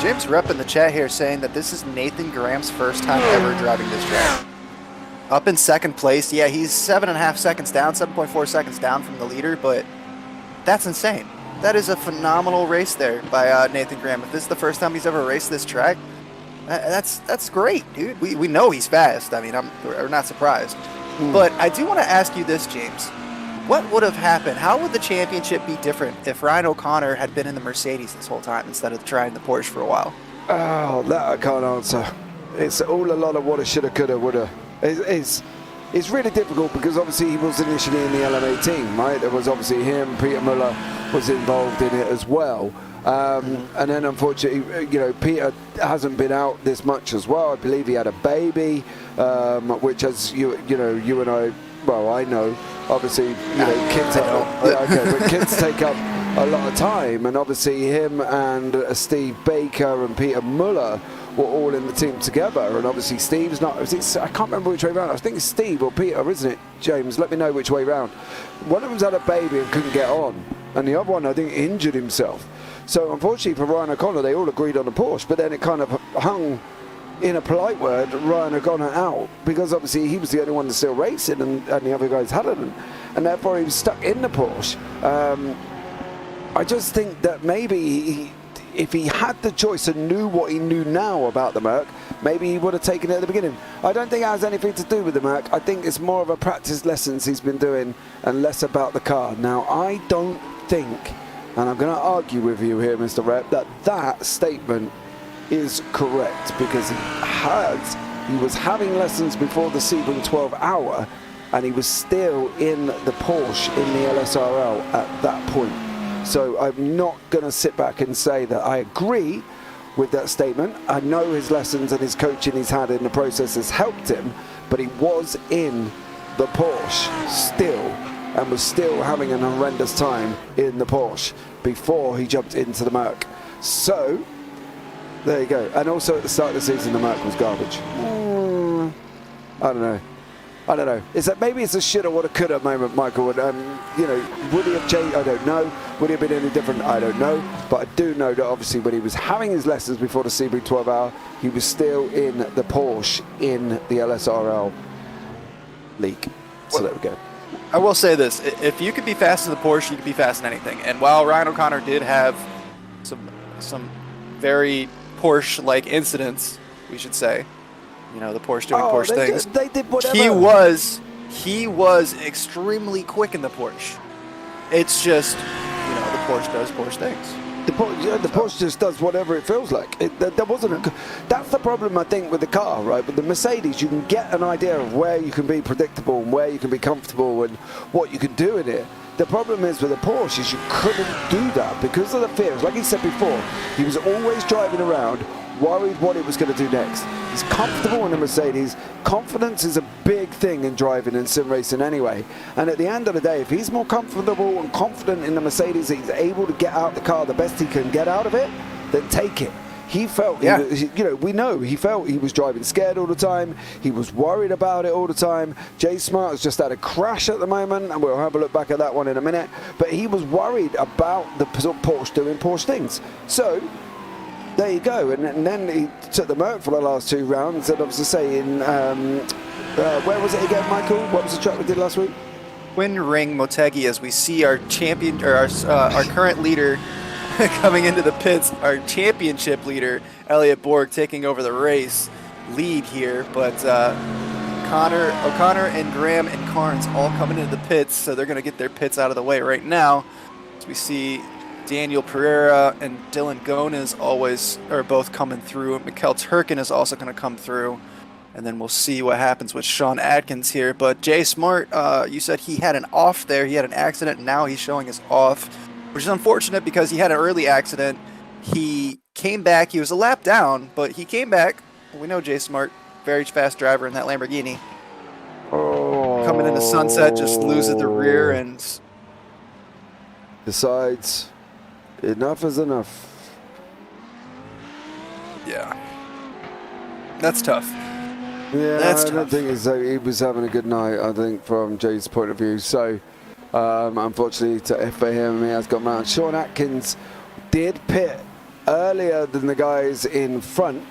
James Rupp in the chat here saying that this is Nathan Graham's first time ever driving this track. Up in second place, yeah, he's 7.5 seconds down, 7.4 seconds down from the leader, but that's insane. That is a phenomenal race there by Nathan Graham. If this is the first time he's ever raced this track, that's great, dude. We know he's fast. I mean, we're not surprised. But I do want to ask you this, James. What would have happened? How would the championship be different if Ryan O'Connor had been in the Mercedes this whole time instead of trying the Porsche for a while? Oh, that I can't answer. It's all a lot of woulda, shoulda, coulda, woulda. It's really difficult, because obviously he was initially in the LMA team, right? There was obviously him, Peter Muller was involved in it as well. And then unfortunately, you know, Peter hasn't been out this much as well. I believe he had a baby, which, as you know, you and I, well, I know, obviously, you know, kids take up a lot of time, and obviously him and Steve Baker and Peter Muller were all in the team together, and obviously Steve's not. I can't remember which way round. I think it's Steve or Peter, isn't it, James? Let me know which way round. One of them's had a baby and couldn't get on, and the other one, I think, injured himself. So unfortunately for Ryan O'Connor, they all agreed on the Porsche, but then it kind of hung, in a polite word, Ryan O'Connor out, because obviously he was the only one that's still racing, and the other guys hadn't, and therefore he was stuck in the Porsche. I just think that maybe if he had the choice and knew what he knew now about the Merc, maybe he would have taken it at the beginning. I don't think it has anything to do with the Merc. I think it's more of a practice lessons he's been doing and less about the car. Now, I don't think, and I'm going to argue with you here, Mr. Rep, that statement is correct, because he was having lessons before the Sebring 12 hour, and he was still in the Porsche in the LSRL at that point. So I'm not going to sit back and say that I agree with that statement. I know his lessons and his coaching he's had in the process has helped him, but he was in the Porsche still, and was still having an horrendous time in the Porsche before he jumped into the Merc. So there you go. And also at the start of the season, the Merc was garbage. I don't know. I don't know. Maybe it's a shoulda, woulda, coulda moment, Michael. And, you know, would he have changed? I don't know. Would he have been any different? I don't know. But I do know that obviously when he was having his lessons before the Sebring 12 hour, he was still in the Porsche in the LSRL league. So there we go. I will say this: if you could be fast in the Porsche, you could be fast in anything. And while Ryan O'Connor did have some very Porsche-like incidents, we should say, you know, the Porsche doing Porsche things. They did whatever. He was extremely quick in the Porsche. It's just, you know, the Porsche does Porsche things. The Porsche just does whatever it feels like. That's the problem, I think, with the car, right? With the Mercedes, you can get an idea of where you can be predictable and where you can be comfortable and what you can do in it. The problem is with the Porsche is you couldn't do that because of the fears. Like he said before, he was always driving around worried what he was going to do next. He's comfortable in a Mercedes. Confidence is a big thing in driving and sim racing anyway. And at the end of the day, if he's more comfortable and confident in the Mercedes, he's able to get out the car the best he can get out of it, then take it. He felt, we know he felt he was driving scared all the time. He was worried about it all the time. Jay Smart has just had a crash at the moment, and we'll have a look back at that one in a minute. But he was worried about the Porsche doing Porsche things. So there you go. And then he took the Merc for the last 2 rounds. And I was to say, where was it again, Michael? What was the track we did last week? Twin Ring Motegi, as we see our champion, or our current leader coming into the pits, our championship leader, Elliot Borg, taking over the race lead here. But O'Connor and Graham and Carnes all coming into the pits, so they're going to get their pits out of the way right now. As we see Daniel Pereira and Dylan Gones are both coming through. Mikkel Turkin is also going to come through. And then we'll see what happens with Sean Atkins here. But Jay Smart, you said he had an off there. He had an accident, and now he's showing his off, which is unfortunate because he had an early accident. He came back. He was a lap down, but he came back. We know Jay Smart, very fast driver in that Lamborghini. Oh. Coming into sunset, just loses the rear and decides enough is enough. Yeah. That's tough. Yeah, That's I don't tough. think he was having a good night, I think, from Jay's point of view. So, unfortunately, for him, he has got mounted. Sean Atkins did pit earlier than the guys in front,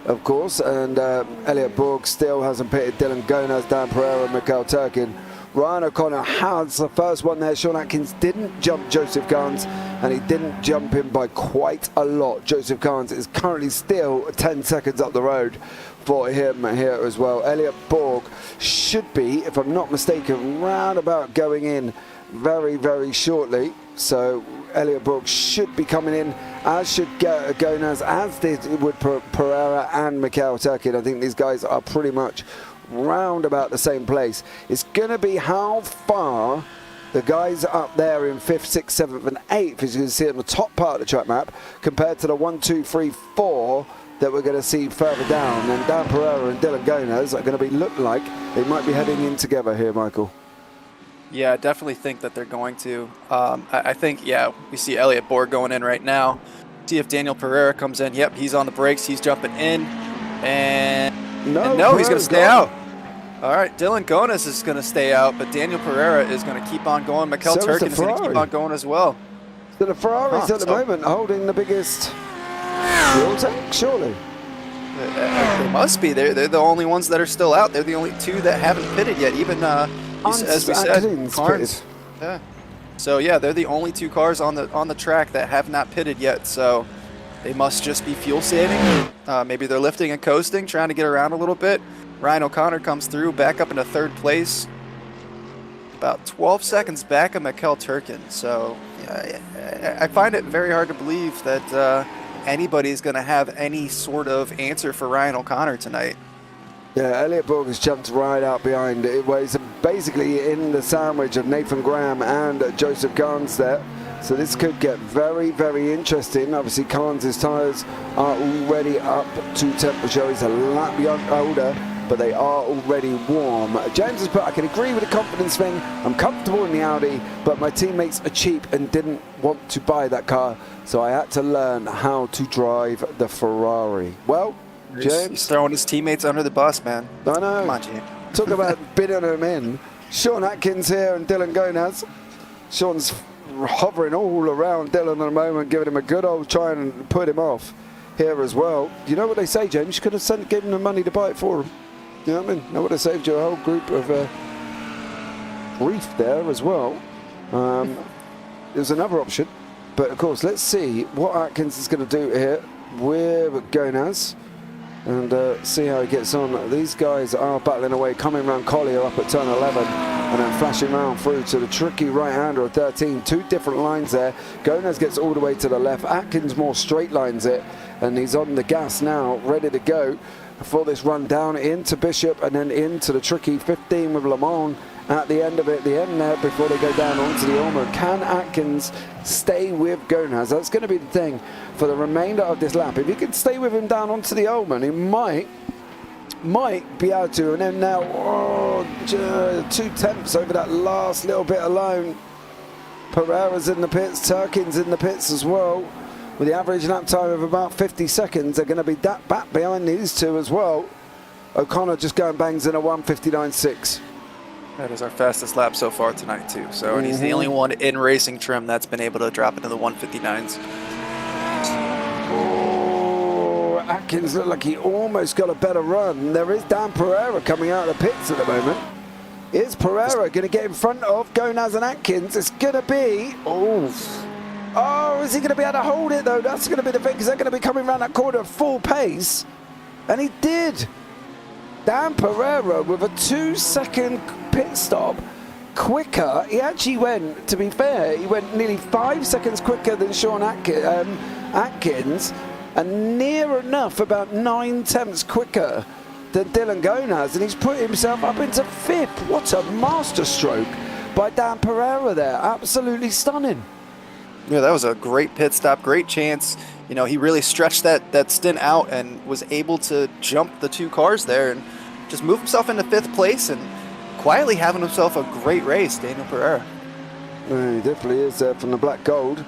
of course, and Elliot Borg still hasn't pitted. Dylan Gones, Dan Pereira, Mikkel Turkin. Ryan O'Connor has the first one there. Sean Atkins didn't jump Joseph Carnes, and he didn't jump him by quite a lot. Joseph Carnes is currently still 10 seconds up the road for him here as well. Elliot Borg should be, if I'm not mistaken, round about going in very, very shortly. So Elliot Borg should be coming in, as should Gones, as did with Pereira and Mikkel Turkin. I think these guys are pretty much round about the same place. It's going to be how far the guys up there in 5th, 6th, 7th and 8th, as you can see on the top part of the track map, compared to the 1, 2, 3, 4 that we're going to see further down. And Dan Pereira and Dylan Gones are going to be looking like they might be heading in together here, Michael. Yeah, I definitely think that they're going to. I think, yeah, we see Elliot Borg going in right now. See if Daniel Pereira comes in. Yep, he's on the brakes. He's jumping in. And no, he's going to stay out. All right, Dylan Gones is going to stay out, but Daniel Pereira is going to keep on going. Mikkel Turkin is going to keep on going as well. So the Ferraris at the moment holding the biggest fuel tank, surely. They must be. They're the only ones that are still out. They're the only 2 that haven't pitted yet. Even as we said, Carnes. Yeah. So yeah, they're the only 2 cars on the track that have not pitted yet. So they must just be fuel saving. Maybe they're lifting and coasting, trying to get around a little bit. Ryan O'Connor comes through, back up into 3rd place. About 12 seconds back of Mikkel Turkin. So I find it very hard to believe that anybody's going to have any sort of answer for Ryan O'Connor tonight. Yeah, Elliot Borg has jumped right out behind. It was basically in the sandwich of Nathan Graham and Joseph Carnes there. So this could get very, very interesting. Obviously, Carnes' tyres are already up to temperature. He's a lap older, but they are already warm. James has put, I can agree with the confidence thing. I'm comfortable in the Audi, but my teammates are cheap and didn't want to buy that car, so I had to learn how to drive the Ferrari. Well, He's James. throwing his teammates under the bus, man. I know. Come on, James. Talk about bidding them in. Sean Atkins here and Dylan Gonaz. Sean's hovering all around Dylan at the moment, giving him a good old try and put him off here as well. You know what they say, James? You could have given them money to buy it for him. You know what I mean? That would have saved you a whole group of grief there as well. There's another option. But of course, let's see what Atkins is going to do here with Gonaz. And see how he gets on. These guys are battling away, coming around Collier up at turn 11 and then flashing around through to the tricky right-hander of 13. Two different lines there. Gonaz gets all the way to the left. Atkins more straight lines it, and he's on the gas now, ready to go for this run down into Bishop and then into the tricky 15 with Le Mans at the end of it, the end there before they go down onto the Ulmer. Can Atkins stay with Gonaz? That's going to be the thing for the remainder of this lap. If he can stay with him down onto the Ulmer, he might be able to. And then now, 2 tenths over that last little bit alone. Pereira's in the pits, Turkin's in the pits as well. With the average lap time of about 50 seconds, they're going to be that back behind these two as well. O'Connor just going bangs in a 1:59.6. That is our fastest lap so far tonight, too. So, and he's the only one in racing trim that's been able to drop into the 1:59s. Oh, Atkins looked like he almost got a better run. There is Dan Pereira coming out of the pits at the moment. Is Pereira going to get in front of Gonaz and Atkins? It's going to be... Oh, is he going to be able to hold it, though? That's going to be the thing, because they're going to be coming around that corner at full pace. And he did. Dan Pereira with a 2-second pit stop quicker. He actually went, to be fair, he went nearly 5 seconds quicker than Sean Atkins, and near enough about 9 tenths quicker than Dylan Gonaz, and he's put himself up into 5th. What a master stroke by Dan Pereira there. Absolutely stunning. Yeah, that was a great pit stop, great chance. You know, he really stretched that stint out and was able to jump the 2 cars there and just move himself into 5th place and quietly having himself a great race, Daniel Pereira. Yeah, he definitely is from the Black Gold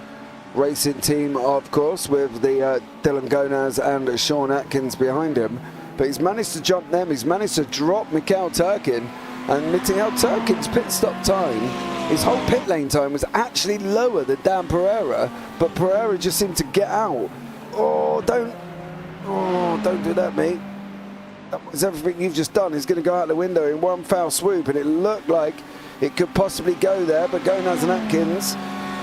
racing team, of course, with the Dylan Gonaz and Sean Atkins behind him. But he's managed to jump them. He's managed to drop Mikhail Turkin. And Mikhail Turkin's pit stop time, his whole pit lane time was actually lower than Dan Pereira, but Pereira just seemed to get out. Don't do that, mate. That was everything you've just done is going to go out the window in one foul swoop, and it looked like it could possibly go there, but Gonaz and Atkins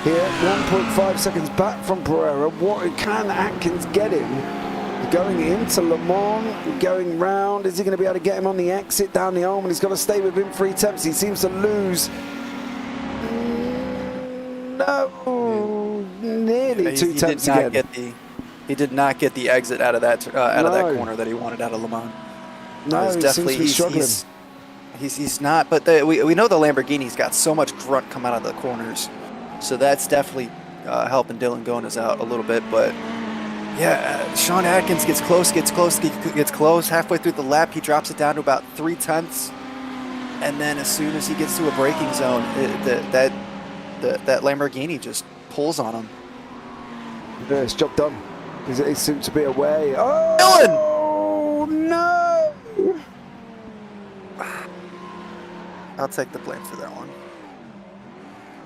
here, 1.5 seconds back from Pereira. What can Atkins get him? Going into Le Mans, going round. Is he going to be able to get him on the exit down the arm? And he's got to stay with him 3 tenths. He seems to lose. No, nearly 2 tenths again. He did not get the exit out of that that corner that he wanted out of Le Mans. No, he seems to be struggling. He's not. But we know the Lamborghini's got so much grunt come out of the corners, so that's definitely helping Dylan Gonaz out a little bit. But yeah, Sean Atkins gets close. Halfway through the lap, he drops it down to about 3 tenths. And then as soon as he gets to a braking zone, that Lamborghini just pulls on him. Yeah, it's job done. He seems to be away. Dylan! No! I'll take the blame for that one.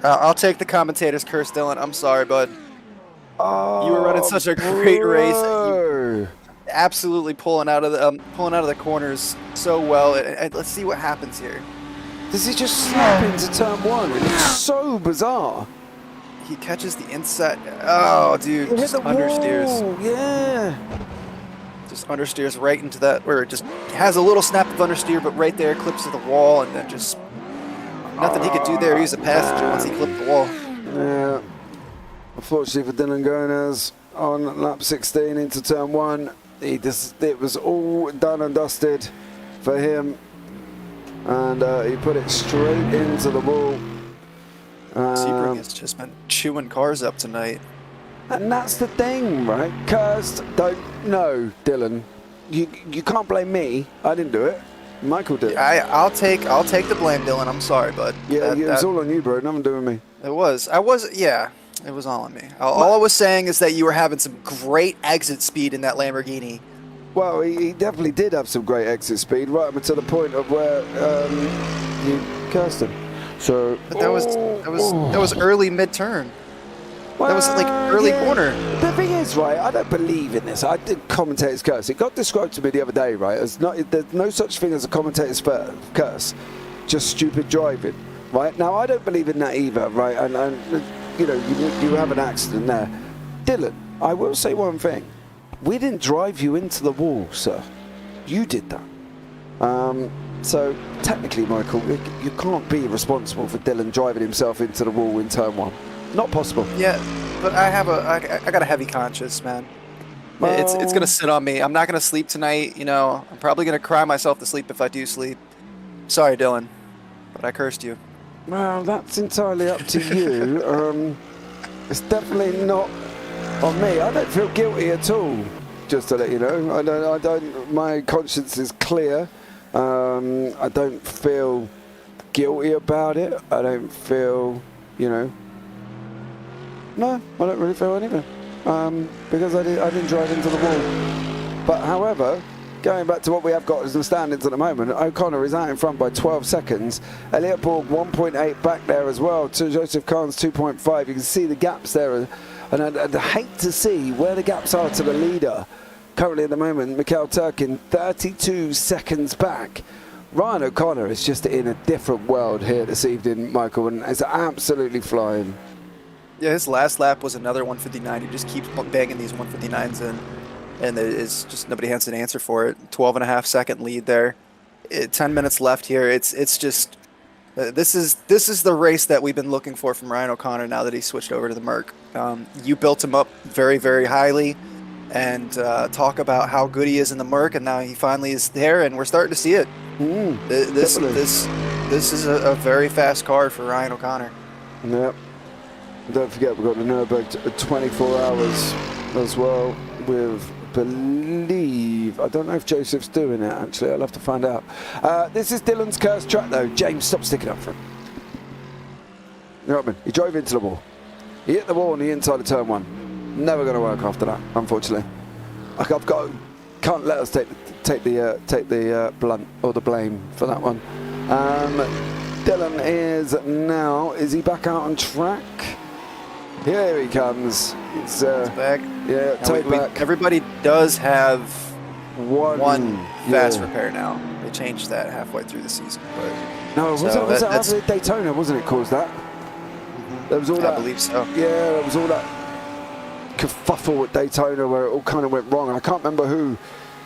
I'll take the commentator's curse, Dylan. I'm sorry, bud. You were running such a great race. You absolutely pulling out of the corners so well. And let's see what happens here. Does he just snap into turn 1? It's so bizarre. He catches the inside. Oh, dude, just understeers. Wall. Yeah. Just understeers right into that, where it just has a little snap of understeer, but right there clips to the wall, and then just nothing he could do there. He's a passenger once he clipped the wall. Yeah. Unfortunately for Dylan Gonaz, on lap 16 into turn 1, it was all done and dusted for him, and he put it straight into the wall. Sebring has just been chewing cars up tonight. And that's the thing, right? Cursed, don't know, Dylan. You can't blame me. I didn't do it. Michael did. I'll take the blame, Dylan. I'm sorry, bud. Yeah, it was all on you, bro. Nothing to do with me. It was. Yeah. It was all on me. All I was saying is that you were having some great exit speed in that Lamborghini, Well, he definitely did have some great exit speed, right up until the point of where you cursed him. So But that was early mid-turn. That was like early corner. The thing is, right, I don't believe in this. I did commentator's curse. It got described to me the other day, right? There's no such thing as a commentator's curse, just stupid driving, right? Now, I don't believe in that either, right? And you know, you have an accident there. Dylan, I will say one thing. We didn't drive you into the wall, sir. You did that. So, technically, Michael, you can't be responsible for Dylan driving himself into the wall in turn 1. Not possible. Yeah, but I got a heavy conscience, man. It's gonna sit on me. I'm not gonna sleep tonight. You know, I'm probably gonna cry myself to sleep if I do sleep. Sorry, Dylan, but I cursed you. Well, that's entirely up to you. It's definitely not on me. I don't feel guilty at all. Just to let you know, I don't. My conscience is clear. I don't feel guilty about it. I don't feel, you know. No, I don't really feel anything, because I didn't drive into the wall. But however, going back to what we have got as the standings at the moment, O'Connor is out in front by 12 seconds. Elliot Borg 1.8 back there as well to Joseph Kahn's 2.5. You can see the gaps there, and I'd hate to see where the gaps are to the leader. Currently at the moment, Mikhail Turkin 32 seconds back. Ryan O'Connor is just in a different world here this evening, Michael, and is absolutely flying. Yeah, his last lap was another 159. He just keeps banging these 159s in, and there is just nobody has an answer for it. 12.5 second lead there. 10 minutes left here. It's just this is the race that we've been looking for from Ryan O'Connor now that he switched over to the Merc. You built him up very, very highly, and talk about how good he is in the Merc, and now he finally is there, and we're starting to see it. This is a very fast car for Ryan O'Connor. Yep. Don't forget, we've got the Nürburgring 24 hours as well with, believe, I don't know if Joseph's doing it actually, I'll have to find out. This is Dylan's cursed track though. James, stop sticking up for him. You know what I mean? He drove into the wall. He hit the wall on the inside of turn 1. Never going to work after that, unfortunately. Can't let us take the blunt or the blame for that one. Dylan is he back out on track? Here he comes. It's back. Yeah, take back. Everybody does have one fast yeah. repair now. They changed that halfway through the season. But no, was it after Daytona, wasn't it, caused that? There was all that. I believe so. Yeah, there was all that kerfuffle at Daytona where it all kind of went wrong. I can't remember who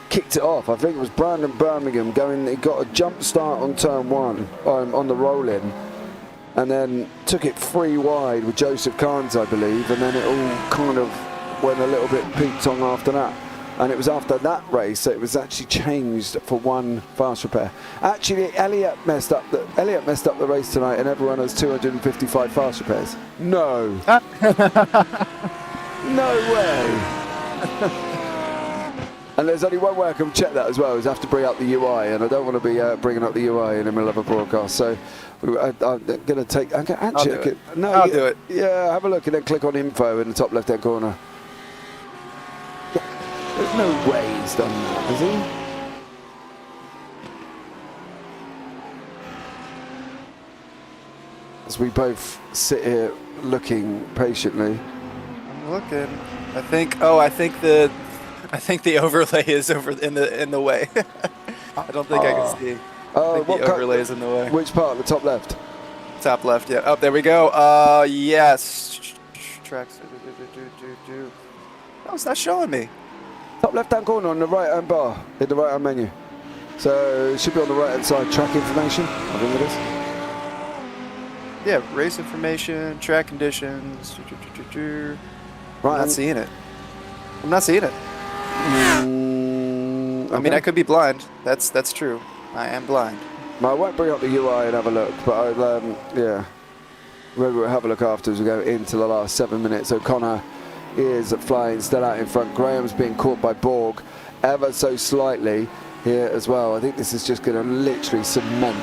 kicked it off. I think it was Brandon Birmingham he got a jump start on turn 1 on the roll-in, and then took it 3 wide with Joseph Kahn's, I believe, and then it all kind of went a little bit peak-tong after that. And it was after that race that it was actually changed for 1 fast repair. Actually, Elliot messed up the race tonight, and everyone has 255 fast repairs. No. No way. And there's only one way I can check that as well, is I have to bring up the UI, and I don't want to be bringing up the UI in the middle of a broadcast. So I'm going to take... I'll do it. Yeah, have a look and then click on info in the top left-hand corner. Yeah, there's no way he's done that, has he? As we both sit here looking patiently. I'm looking. I think the overlay is over in the way. I don't think I can see. I think the overlay is in the way. Which part? The top left? Top left, yeah. Oh, there we go. Yes. Tracks. No, it's not showing me. Top left-hand corner on the right-hand bar, in the right-hand menu. So it should be on the right-hand side. Track information, I think it is. Yeah, race information, track conditions. Right, I'm not seeing it. I'm not seeing it. Okay. I mean, I could be blind. That's true. I am blind. I won't bring up the UI and have a look, but I'll, yeah. We'll have a look after as we go into the last 7 minutes. O'Connor is flying still out in front. Graham's being caught by Borg ever so slightly here as well. I think this is just going to literally cement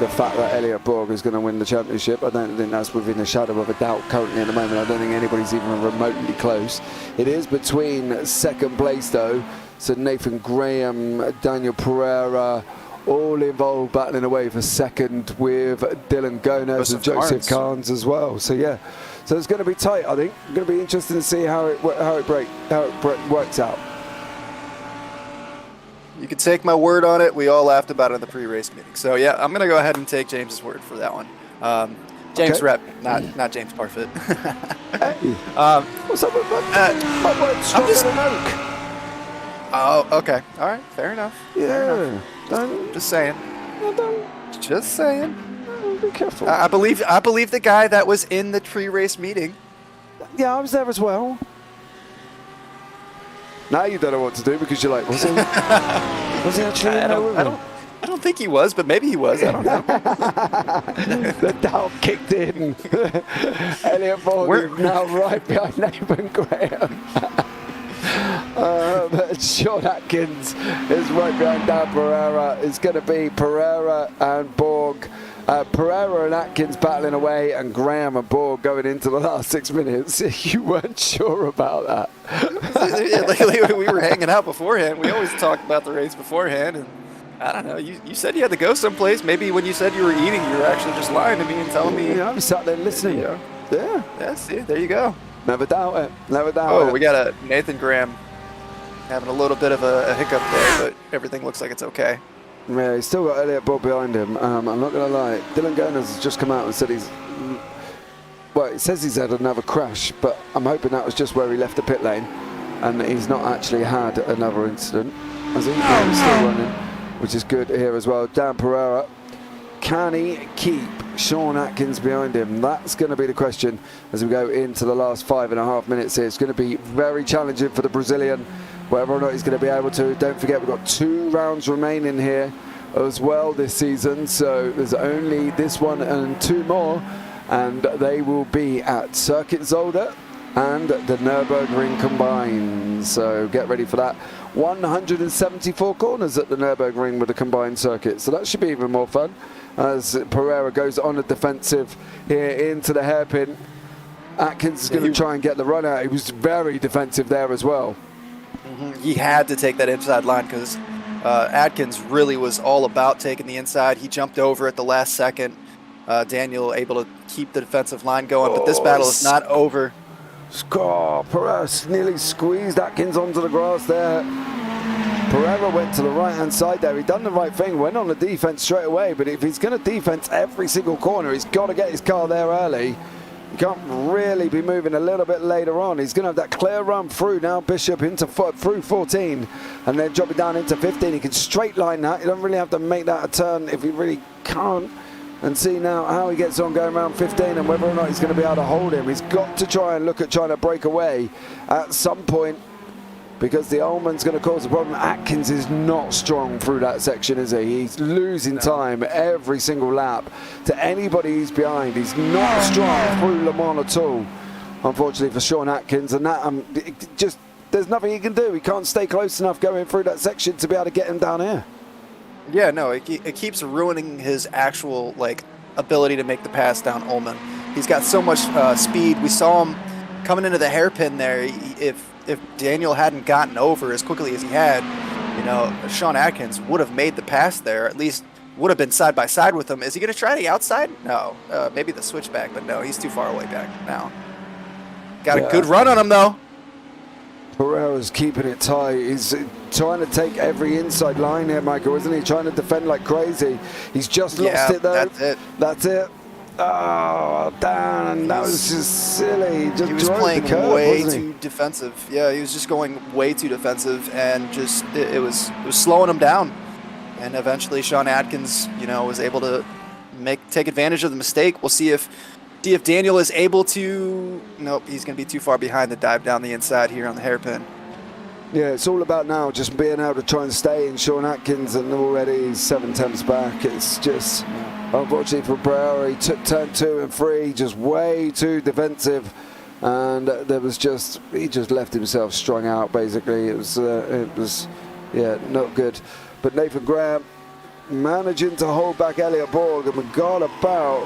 the fact that Elliot Borg is going to win the championship. I don't think that's within a shadow of a doubt currently at the moment. I don't think anybody's even remotely close. It is between second place though So Nathan Graham, Daniel Pereira, all involved battling away for second with Dylan Gonez and Joseph Carnes as well. So yeah, so it's going to be tight. I think it's going to be interesting to see how it works out. You can take my word on it. We all laughed about it in the pre-race meeting. So yeah, I'm going to go ahead and take James's word for that one. James Rep, not James Parfitt. Hey, what's up with my word's stronger than oak? Oh, okay. All right. Fair enough. Yeah. Just saying. Just saying. Be careful. I believe the guy that was in the pre-race meeting. Yeah, I was there as well. Now you don't know what to do because you're like, was he actually in there with him? I don't think he was, but maybe he was. I don't know. The doubt kicked in. Elliot Morgan now right behind Nathan Graham. But Sean Atkins is right behind Dan Pereira. It's going to be Pereira and Borg. Pereira and Atkins battling away, and Graham and Borg going into the last 6 minutes. You weren't sure about that. We were hanging out beforehand. We always talked about the race beforehand, and I don't know. You said you had to go someplace. Maybe when you said you were eating, you were actually just lying to me and telling me. Yeah, I was sat there listening. Yeah. See, there you go. Never doubt it. Never doubt it. Oh, we got a Nathan Graham having a little bit of a hiccup there, but everything looks like it's okay. Yeah, he's still got Elliot Bob behind him. I'm not going to lie. Dylan Gonez has just come out and said well, it says he's had another crash, but I'm hoping that was just where he left the pit lane, and he's not actually had another incident. As he's still running, which is good here as well. Dan Pereira, can he keep Sean Atkins behind him? That's going to be the question as we go into the last 5.5 minutes here. It's going to be very challenging for the Brazilian, whether or not he's going to be able to. Don't forget, we've got 2 rounds remaining here as well this season, so there's only this one and 2 more, and they will be at Circuit Zolder and the Nürburgring combined. So get ready for that. 174 corners at the Nürburgring with a combined circuit, so that should be even more fun as Pereira goes on a defensive here into the hairpin. Atkins is going to try and get the run out. He was very defensive there as well. He had to take that inside line because Atkins really was all about taking the inside. He jumped over at the last second. Daniel able to keep the defensive line going, but this battle is not over. Pereira nearly squeezed Atkins onto the grass there. Pereira went to the right-hand side there. He done the right thing, went on the defense straight away, but if he's going to defense every single corner, he's got to get his car there early. He can't really be moving a little bit later on. He's going to have that clear run through now, Bishop through 14, and then drop it down into 15. He can straight line that. You don't really have to make that a turn if he really can't. And see now how he gets on going around 15 and whether or not he's going to be able to hold him. He's got to try and look at trying to break away at some point, because the Ullman's going to cause a problem. Atkins is not strong through that section, is he? He's losing time every single lap to anybody he's behind. He's not strong through Le Mans at all, unfortunately for Sean Atkins. And that there's nothing he can do. He can't stay close enough going through that section to be able to get him down here. Yeah, no, it keeps ruining his actual ability to make the pass down Ullman. He's got so much speed. We saw him coming into the hairpin there. If Daniel hadn't gotten over as quickly as he had, Sean Atkins would have made the pass there. At least would have been side by side with him. Is he going to try the outside? No, maybe the switchback, but no, he's too far away back now. Got a good run on him though. Pereira's keeping it tight. He's trying to take every inside line here, Michael, isn't he? Trying to defend like crazy. He's just lost it though. That's it. Oh, damn, that was just silly. He was playing the curve, way too defensive. Yeah, he was just going way too defensive, and just it was slowing him down. And eventually Sean Atkins, was able to take advantage of the mistake. We'll see if Daniel is able to. Nope, he's going to be too far behind to dive down the inside here on the hairpin. Yeah, it's all about now just being able to try and stay in Sean Atkins, and already he's 7 tenths back. It's just, unfortunately for Pereira, he took turn 2 and 3, just way too defensive, and he just left himself strung out. Basically, it was not good. But Nathan Graham managing to hold back Elliot Borg, and we got about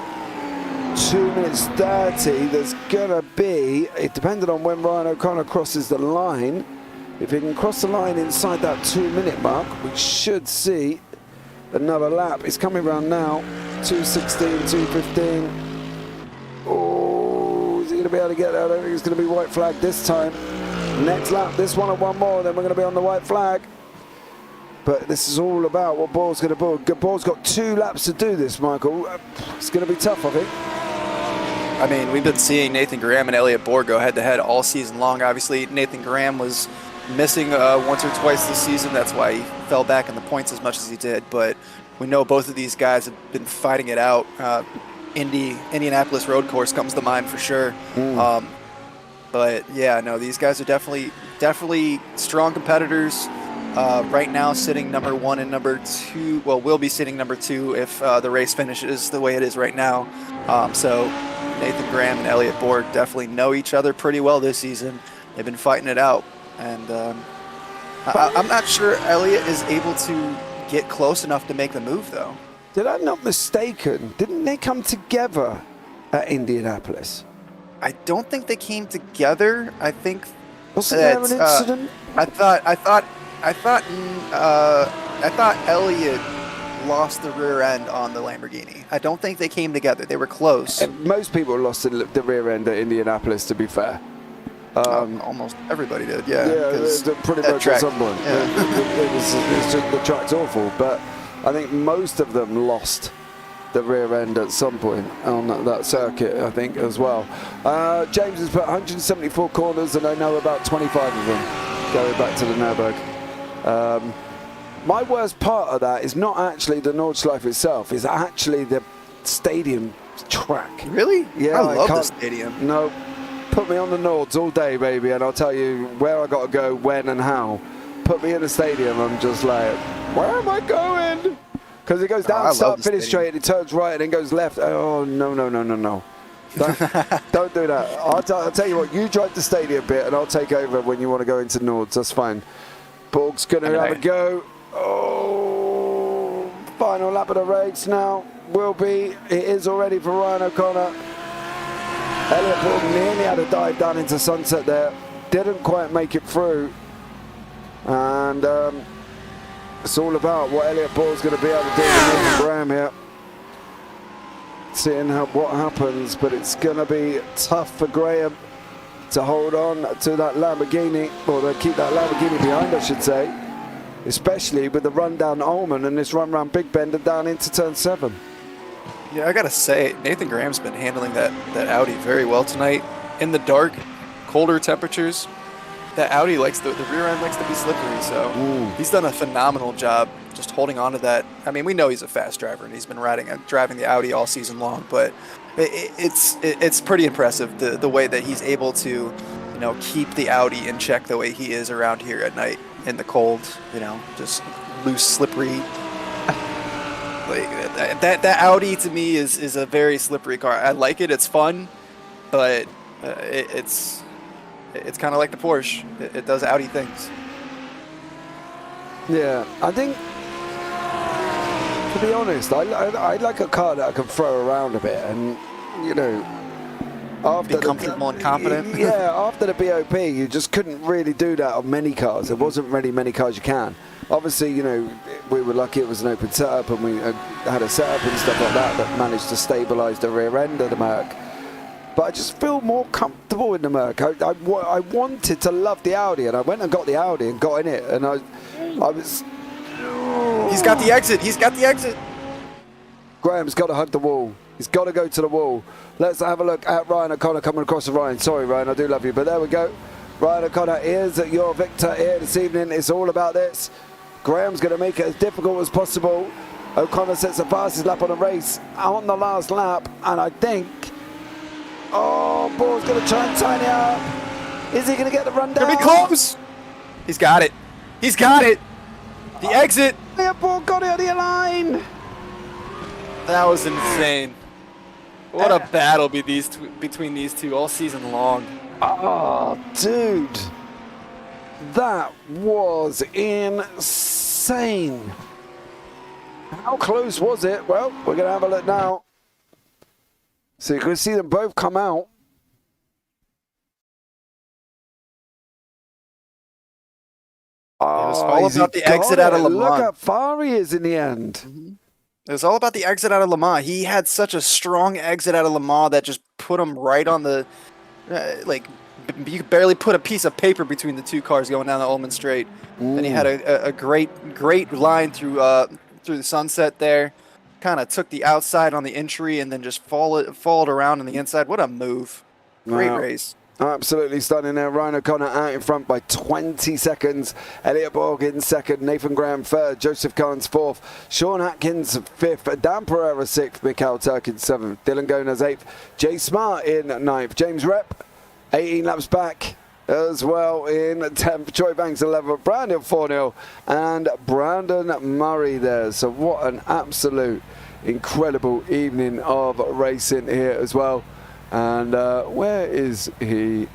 2 minutes 30. There's gonna be, it depending on when Ryan O'Connor crosses the line, If he can cross the line inside that 2-minute mark, we should see another lap. He's coming around now. 2:16, 2:15. Oh, is he going to be able to get there? I don't think it's going to be white flag this time. Next lap, this one and one more, then we're going to be on the white flag. But this is all about what Ball's going to do. Ball's got 2 laps to do this, Michael. It's going to be tough, I think. I mean, we've been seeing Nathan Graham and Elliott Borg go head-to-head all season long. Obviously, Nathan Graham was missing once or twice this season. That's why he fell back in the points as much as he did. But we know both of these guys have been fighting it out. Indianapolis road course comes to mind for sure. But yeah, no, these guys are definitely strong competitors. Right now, sitting number 1 and number 2. Well, we'll be sitting number 2 if the race finishes the way it is right now. So Nathan Graham and Elliott Borg definitely know each other pretty well this season. They've been fighting it out. And I'm not sure Elliott is able to get close enough to make the move, though. Did I'm not mistaken, didn't they come together at Indianapolis? I don't think they came together. I think Wasn't there an incident? I thought Elliott lost the rear end on the Lamborghini. I don't think they came together. They were close. Most people lost the rear end at Indianapolis, to be fair. Almost everybody did, yeah. Yeah, pretty much at some point. Yeah. It was just, the track's awful, but I think most of them lost the rear end at some point on that circuit, I think, as well. James has put 174 corners, and I know about 25 of them going back to the Nürburgring. My worst part of that is not actually the Nordschleife itself, it's actually the stadium track. Really? Yeah, I love the stadium. No, put me on the Nords all day, baby, and I'll tell you where I got to go, when and how. Put me in the stadium, I'm just like, where am I going? Because it goes down, start, finish straight, it turns right, and then goes left. Oh, no. Don't do that. I'll tell you what, you drive the stadium bit, and I'll take over when you want to go into Nords. That's fine. Borg's going to have a go. Oh, final lap of the race now will be, it is already for Ryan O'Connor. Elliott Borg nearly had a dive down into sunset there. Didn't quite make it through. And it's all about what Elliott Borg's going to be able to do with Nathan Graham here. Seeing what happens, but it's going to be tough for Graham to hold on to that Lamborghini, or to keep that Lamborghini behind, I should say. Especially with the run down Ullman and this run round Big Bend and down into turn 7. Yeah, I gotta say, Nathan Graham's been handling that Audi very well tonight. In the dark, colder temperatures, that Audi likes the rear end likes to be slippery, so he's done a phenomenal job just holding on to that. I mean, we know he's a fast driver and he's been driving the Audi all season long, but it's pretty impressive the way that he's able to, keep the Audi in check the way he is around here at night in the cold, just loose, slippery. Like that Audi to me is a very slippery car. I like it. It's fun, but it's kind of like the Porsche. It does Audi things. Yeah, I think, to be honest, I like a car that I can throw around a bit, and after be comfortable and confident. Yeah, after the BOP, you just couldn't really do that on many cars. There wasn't really many cars you can. Obviously, we were lucky it was an open setup, and we had a setup and stuff like that managed to stabilise the rear end of the Merc. But I just feel more comfortable in the Merc. I wanted to love the Audi, and I went and got the Audi and got in it, and I was... He's got the exit. He's got the exit. Graham's got to hug the wall. He's got to go to the wall. Let's have a look at Ryan O'Connor coming across the Ryan. Sorry, Ryan, I do love you, but there we go. Ryan O'Connor is your victor here this evening. It's all about this. Graham's going to make it as difficult as possible. O'Connor sets the fastest lap on the race on the last lap, and I think... Oh, Ball's going to try and tie it up. Is he going to get the run down? Gonna be close. He's got it. He's got it. The exit. Yeah, Ball got it on the line. That was insane. What a battle between these two all season long. Oh, dude. That was insane. How close was it? Well, we're going to have a look now. So you can see them both come out. was all he's about the got exit out of it. Le Look Mans. how far he is in the end. It was all about the exit out of Le Mans. He had such a strong exit out of Le Mans that just put him right on the, you could barely put a piece of paper between the two cars going down the Ullman Straight. Then he had a great line through the sunset there. Kind of took the outside on the entry and then just followed around on the inside. What a move. Great race. Absolutely stunning there. Ryan O'Connor out in front by 20 seconds. Elliot Borg in second. Nathan Graham third. Joseph Carnes fourth. Sean Atkins fifth. Dan Pereira sixth. Mikhail Turkin seventh. Dylan Goners eighth. Jay Smart in ninth. James Rep 18 laps back as well in 10th. Troy Banks 11th. Brandon 4-0. And Brandon Murray there. So what an absolute incredible evening of racing here as well. And where is he?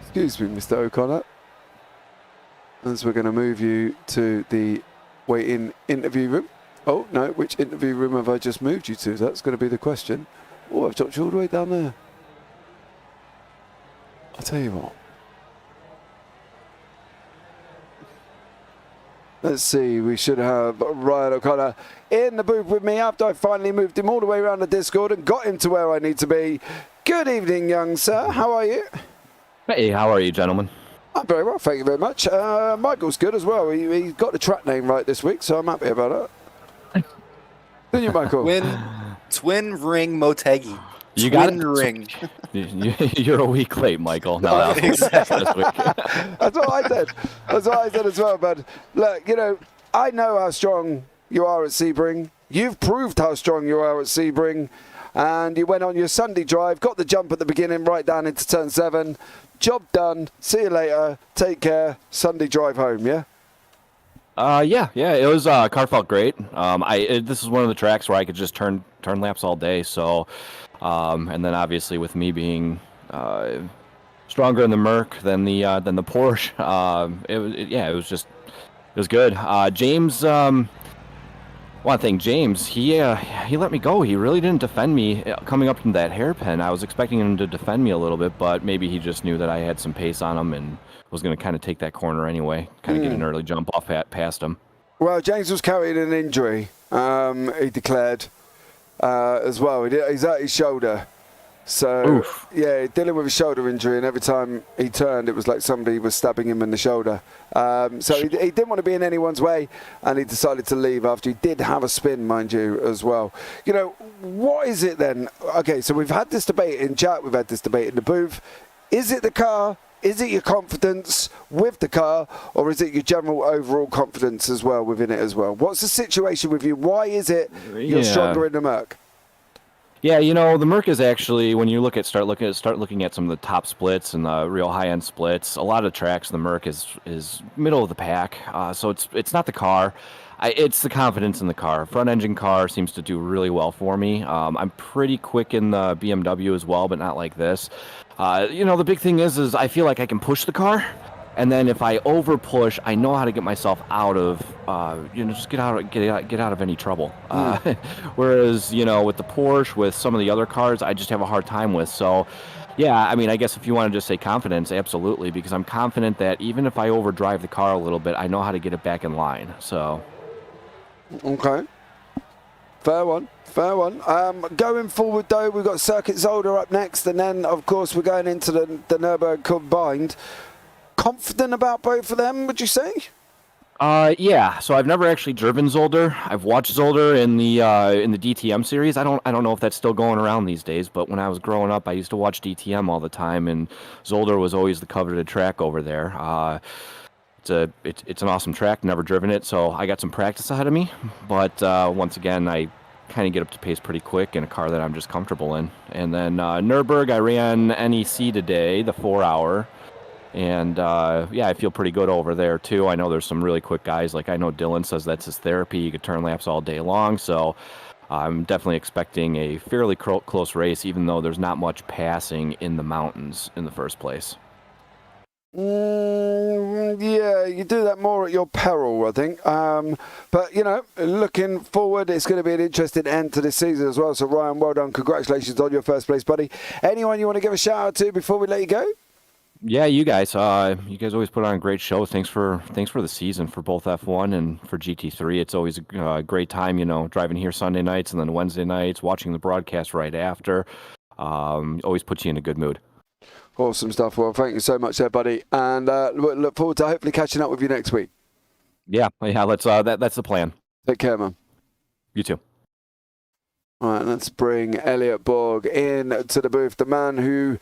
Excuse me, Mr. O'Connor. As we're going to move you to the waiting interview room. Oh, no, which interview room have I just moved you to? That's going to be the question. Oh, I've dropped you all the way down there. I'll tell you what. Let's see, we should have Ryan O'Connor in the booth with me after I finally moved him all the way around the Discord and got him to where I need to be. Good evening, young sir. How are you? Hey, how are you, gentlemen? I'm very well, thank you very much. Michael's good as well. He got the track name right this week, so I'm happy about that. Didn't you, Michael? Twin ring Motegi. You got Twin ring. You're a week late, Michael. No, Exactly. this week. That's what I said. That's what I said as well. But look, I know how strong you are at Sebring. You've proved how strong you are at Sebring. And you went on your Sunday drive, got the jump at the beginning, right down into turn 7. Job done. See you later. Take care. Sunday drive home, yeah? Yeah. It was car felt great. This is one of the tracks where I could just turn laps all day. So, and then obviously with me being stronger in the Merc than the Porsche, it was good. James, one thing, James, he let me go. He really didn't defend me coming up from that hairpin. I was expecting him to defend me a little bit, but maybe he just knew that I had some pace on him and was going to kind of take that corner anyway, kind of get an early jump off past him. Well, James was carrying an injury, he declared, as well. He's hurt his shoulder. So, yeah, dealing with a shoulder injury, and every time he turned, it was like somebody was stabbing him in the shoulder. So he didn't want to be in anyone's way, and he decided to leave after he did have a spin, mind you, as well. What is it then? Okay, so we've had this debate in chat, we've had this debate in the booth. Is it the car? Is it your confidence with the car, or is it your general overall confidence as well within it as well? What's the situation with you? Why is it you're stronger in the Merc? Yeah, the Merc is actually, when you start looking at some of the top splits and the real high-end splits, a lot of tracks, the Merc is middle of the pack. So it's not the car. It's the confidence in the car. Front-engine car seems to do really well for me. I'm pretty quick in the BMW as well, but not like this. The big thing is I feel like I can push the car. And then if I over push, I know how to get myself out of, just get out of any trouble. Whereas, with the Porsche, with some of the other cars, I just have a hard time with. So, yeah, I guess if you want to just say confidence, absolutely, because I'm confident that even if I overdrive the car a little bit, I know how to get it back in line. So. Okay. Fair one. Going forward, though, we've got Circuit Zolder up next, and then, of course, we're going into the Nürburgring Combined. Confident about both of them, would you say? Yeah. So I've never actually driven Zolder. I've watched Zolder in the DTM series. I don't know if that's still going around these days, but when I was growing up, I used to watch DTM all the time, and Zolder was always the coveted track over there. It's an awesome track. Never driven it, so I got some practice ahead of me. But once again, I kind of get up to pace pretty quick in a car that I'm just comfortable in. And then Nürburgring, I ran NEC today, the 4-hour. And, I feel pretty good over there, too. I know there's some really quick guys. Like, I know Dylan says that's his therapy. He could turn laps all day long. So I'm definitely expecting a fairly close race, even though there's not much passing in the mountains in the first place. Yeah, you do that more at your peril, I think. But, looking forward, it's going to be an interesting end to this season as well. So, Ryan, well done. Congratulations on your first place, buddy. Anyone you want to give a shout out to before we let you go? Yeah, you guys. You guys always put on a great show. Thanks for the season for both F1 and for GT3. It's always a great time, driving here Sunday nights and then Wednesday nights, watching the broadcast right after. Always puts you in a good mood. Awesome stuff. Well, thank you so much there, buddy. And look forward to hopefully catching up with you next week. Yeah. Let's. That's the plan. Take care, man. You too. All right, let's bring Elliot Borg in to the booth. The man who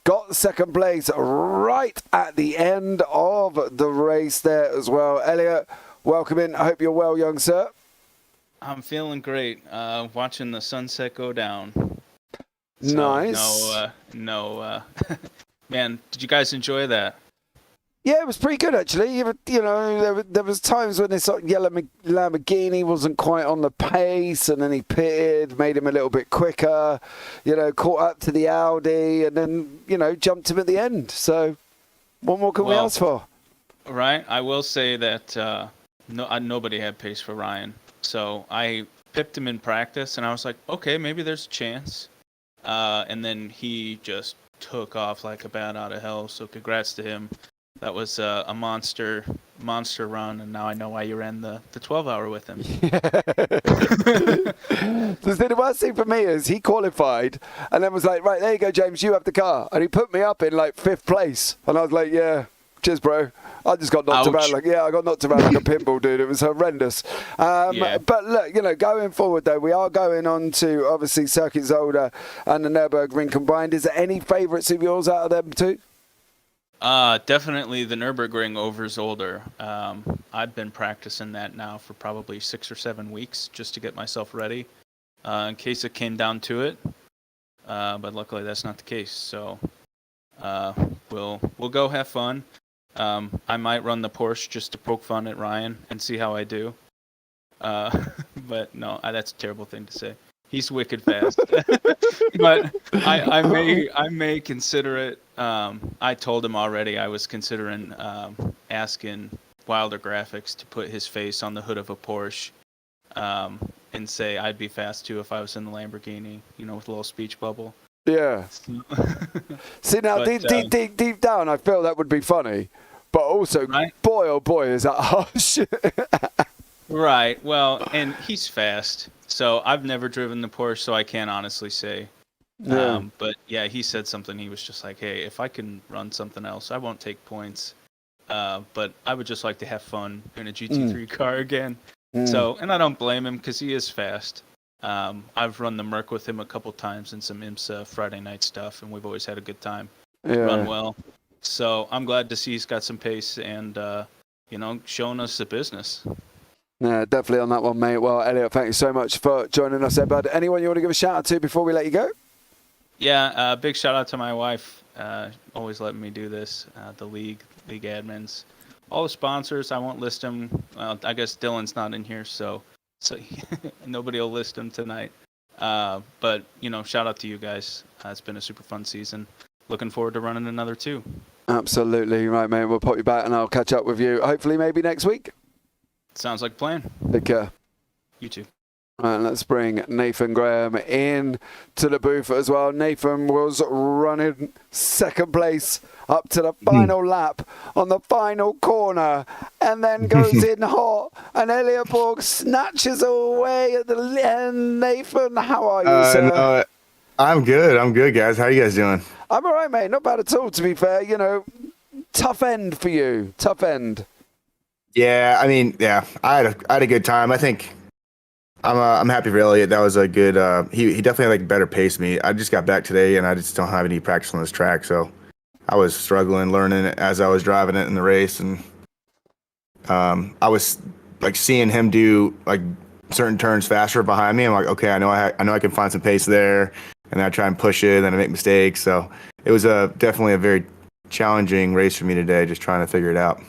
got second place right at the end of the race there as well. Elliot, welcome in. I hope you're well, young sir. I'm feeling great. Watching the sunset go down. Nice. Man, did you guys enjoy that? Yeah, it was pretty good actually. There was times when this yellow Lamborghini wasn't quite on the pace, and then he pitted, made him a little bit quicker. Caught up to the Audi, and then jumped him at the end. So, what more can we ask for? Right. I will say that nobody had pace for Ryan, so I pipped him in practice, and I was like, okay, maybe there's a chance. And then he just took off like a bat out of hell. So congrats to him. That was a monster run, and now I know why you ran the 12-hour with him. The worst thing for me is he qualified and then was like, right, there you go, James, you have the car. And he put me up in like 5th place. And I was like, yeah, cheers, bro. I just got knocked around I got knocked around like a pinball, dude. It was horrendous. Yeah. But look, going forward, though, we are going on to, obviously, Circuit Zolder and the Nürburgring combined. Is there any favourites of yours out of them two? Definitely the Nürburgring over Zolder. I've been practicing that now for probably 6 or 7 weeks just to get myself ready in case it came down to it. But luckily that's not the case. So we'll go have fun. I might run the Porsche just to poke fun at Ryan and see how I do. But no, that's a terrible thing to say. He's wicked fast. But I may consider it. I told him already I was considering asking Wilder Graphix to put his face on the hood of a Porsche and say I'd be fast too if I was in the Lamborghini, with a little speech bubble. Yeah. See, now, deep down, I feel that would be funny. But also, right? Boy, oh boy, is that harsh. Right. Well, and he's fast. So I've never driven the Porsche, so I can't honestly say. Yeah. But yeah, he said something. He was just like, hey, if I can run something else, I won't take points. But I would just like to have fun in a GT3 car again. So, and I don't blame him because he is fast. I've run the Merc with him a couple times in some IMSA Friday night stuff, and we've always had a good time. Yeah. Run well. So I'm glad to see he's got some pace and, showing us the business. Yeah, definitely on that one, mate. Well, Elliot, thank you so much for joining us there, bud. Anyone you want to give a shout out to before we let you go? Yeah, big shout out to my wife. Always letting me do this. The league admins, all the sponsors. I won't list them. Well, I guess Dylan's not in here, so nobody will list them tonight. But shout out to you guys. It's been a super fun season. Looking forward to running another 2. Absolutely right, mate. We'll pop you back and I'll catch up with you. Hopefully, maybe next week. Sounds like a plan. Take care. You too. All right, let's bring Nathan Graham in to the booth as well. Nathan was running second place up to the final lap on the final corner and then goes in hot. And Elliot Borg snatches away at the end. Nathan, how are you, sir? No, I'm good, guys. How are you guys doing? I'm all right, mate. Not bad at all, to be fair. Tough end for you. Tough end. Yeah, I had a good time. I think I'm happy for Elliot. That was a good. He definitely had better pace than me. I just got back today, and I just don't have any practice on this track, so I was struggling learning it as I was driving it in the race, and I was seeing him do certain turns faster behind me. I'm like, okay, I know I can find some pace there, and I try and push it, and then I make mistakes. So it was definitely a very challenging race for me today, just trying to figure it out.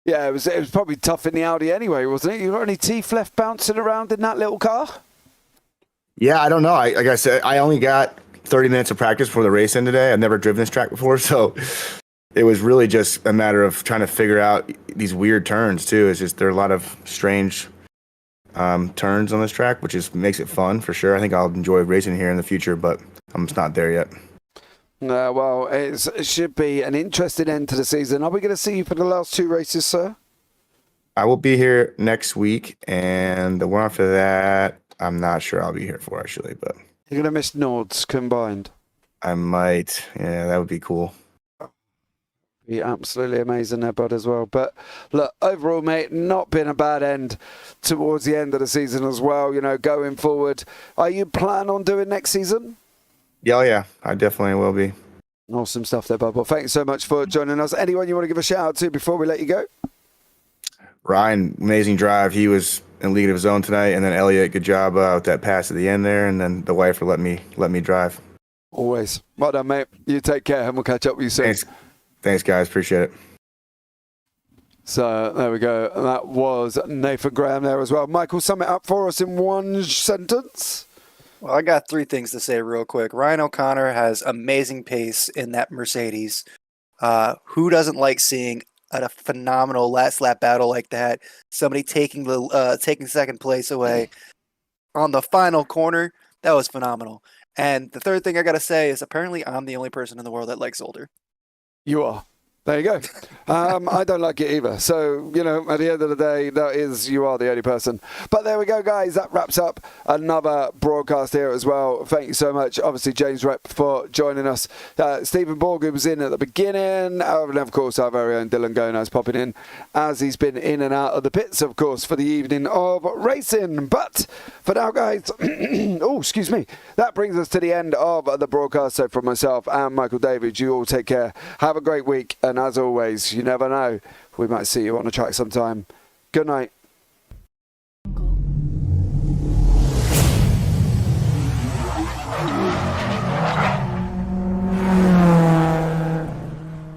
Yeah, it was probably tough in the Audi anyway, wasn't it? You got any teeth left bouncing around in that little car? Yeah, I don't know. Like I said, I only got 30 minutes of practice before the race end today. I've never driven this track before, so it was really just a matter of trying to figure out these weird turns too. It's just there are a lot of strange turns on this track, which makes it fun for sure. I think I'll enjoy racing here in the future, but I'm just not there yet. Well, it should be an interesting end to the season. Are we going to see you for the last 2 races, sir? I will be here next week, and the one after that, I'm not sure I'll be here for actually, but You're going to miss Nords combined. I might. Yeah, that would be cool. Be absolutely amazing there, bud, as well. But look, overall, mate, not been a bad end towards the end of the season as well. You know, going forward, are you planning on doing next season? Yeah, oh, yeah, I definitely will be. Awesome stuff there, bud. Well, thanks so much for joining us. Anyone you want to give a shout out to before we let you go? Ryan, amazing drive. He was in league of his own tonight, and then Elliot, good job with that pass at the end there, and then the wife for let me drive. Always. Well done, mate. You take care, and we'll catch up with you soon. Thanks, guys. Appreciate it. So there we go. That was Nathan Graham there as well. Michael, sum it up for us in one sentence. Well, I got 3 things to say real quick. Ryan O'Connor has amazing pace in that Mercedes. Who doesn't like seeing a phenomenal last lap battle like that? Somebody taking second place away on the final corner. That was phenomenal. And the third thing I got to say is apparently I'm the only person in the world that likes Zolder. You are. There you go. I don't like it either. So, you know, at the end of the day, you are the only person. But there we go, guys. That wraps up another broadcast here as well. Thank you so much, obviously, James Rep, for joining us. Stephen Borg, who was in at the beginning. And, of course, our very own Dylan Gonaz popping in, as he's been in and out of the pits, of course, for the evening of racing. But for now, guys, oh, excuse me. That brings us to the end of the broadcast. So from myself and Michael David, you all take care. Have a great week. And as always, you never know, we might see you on the track sometime. Good night.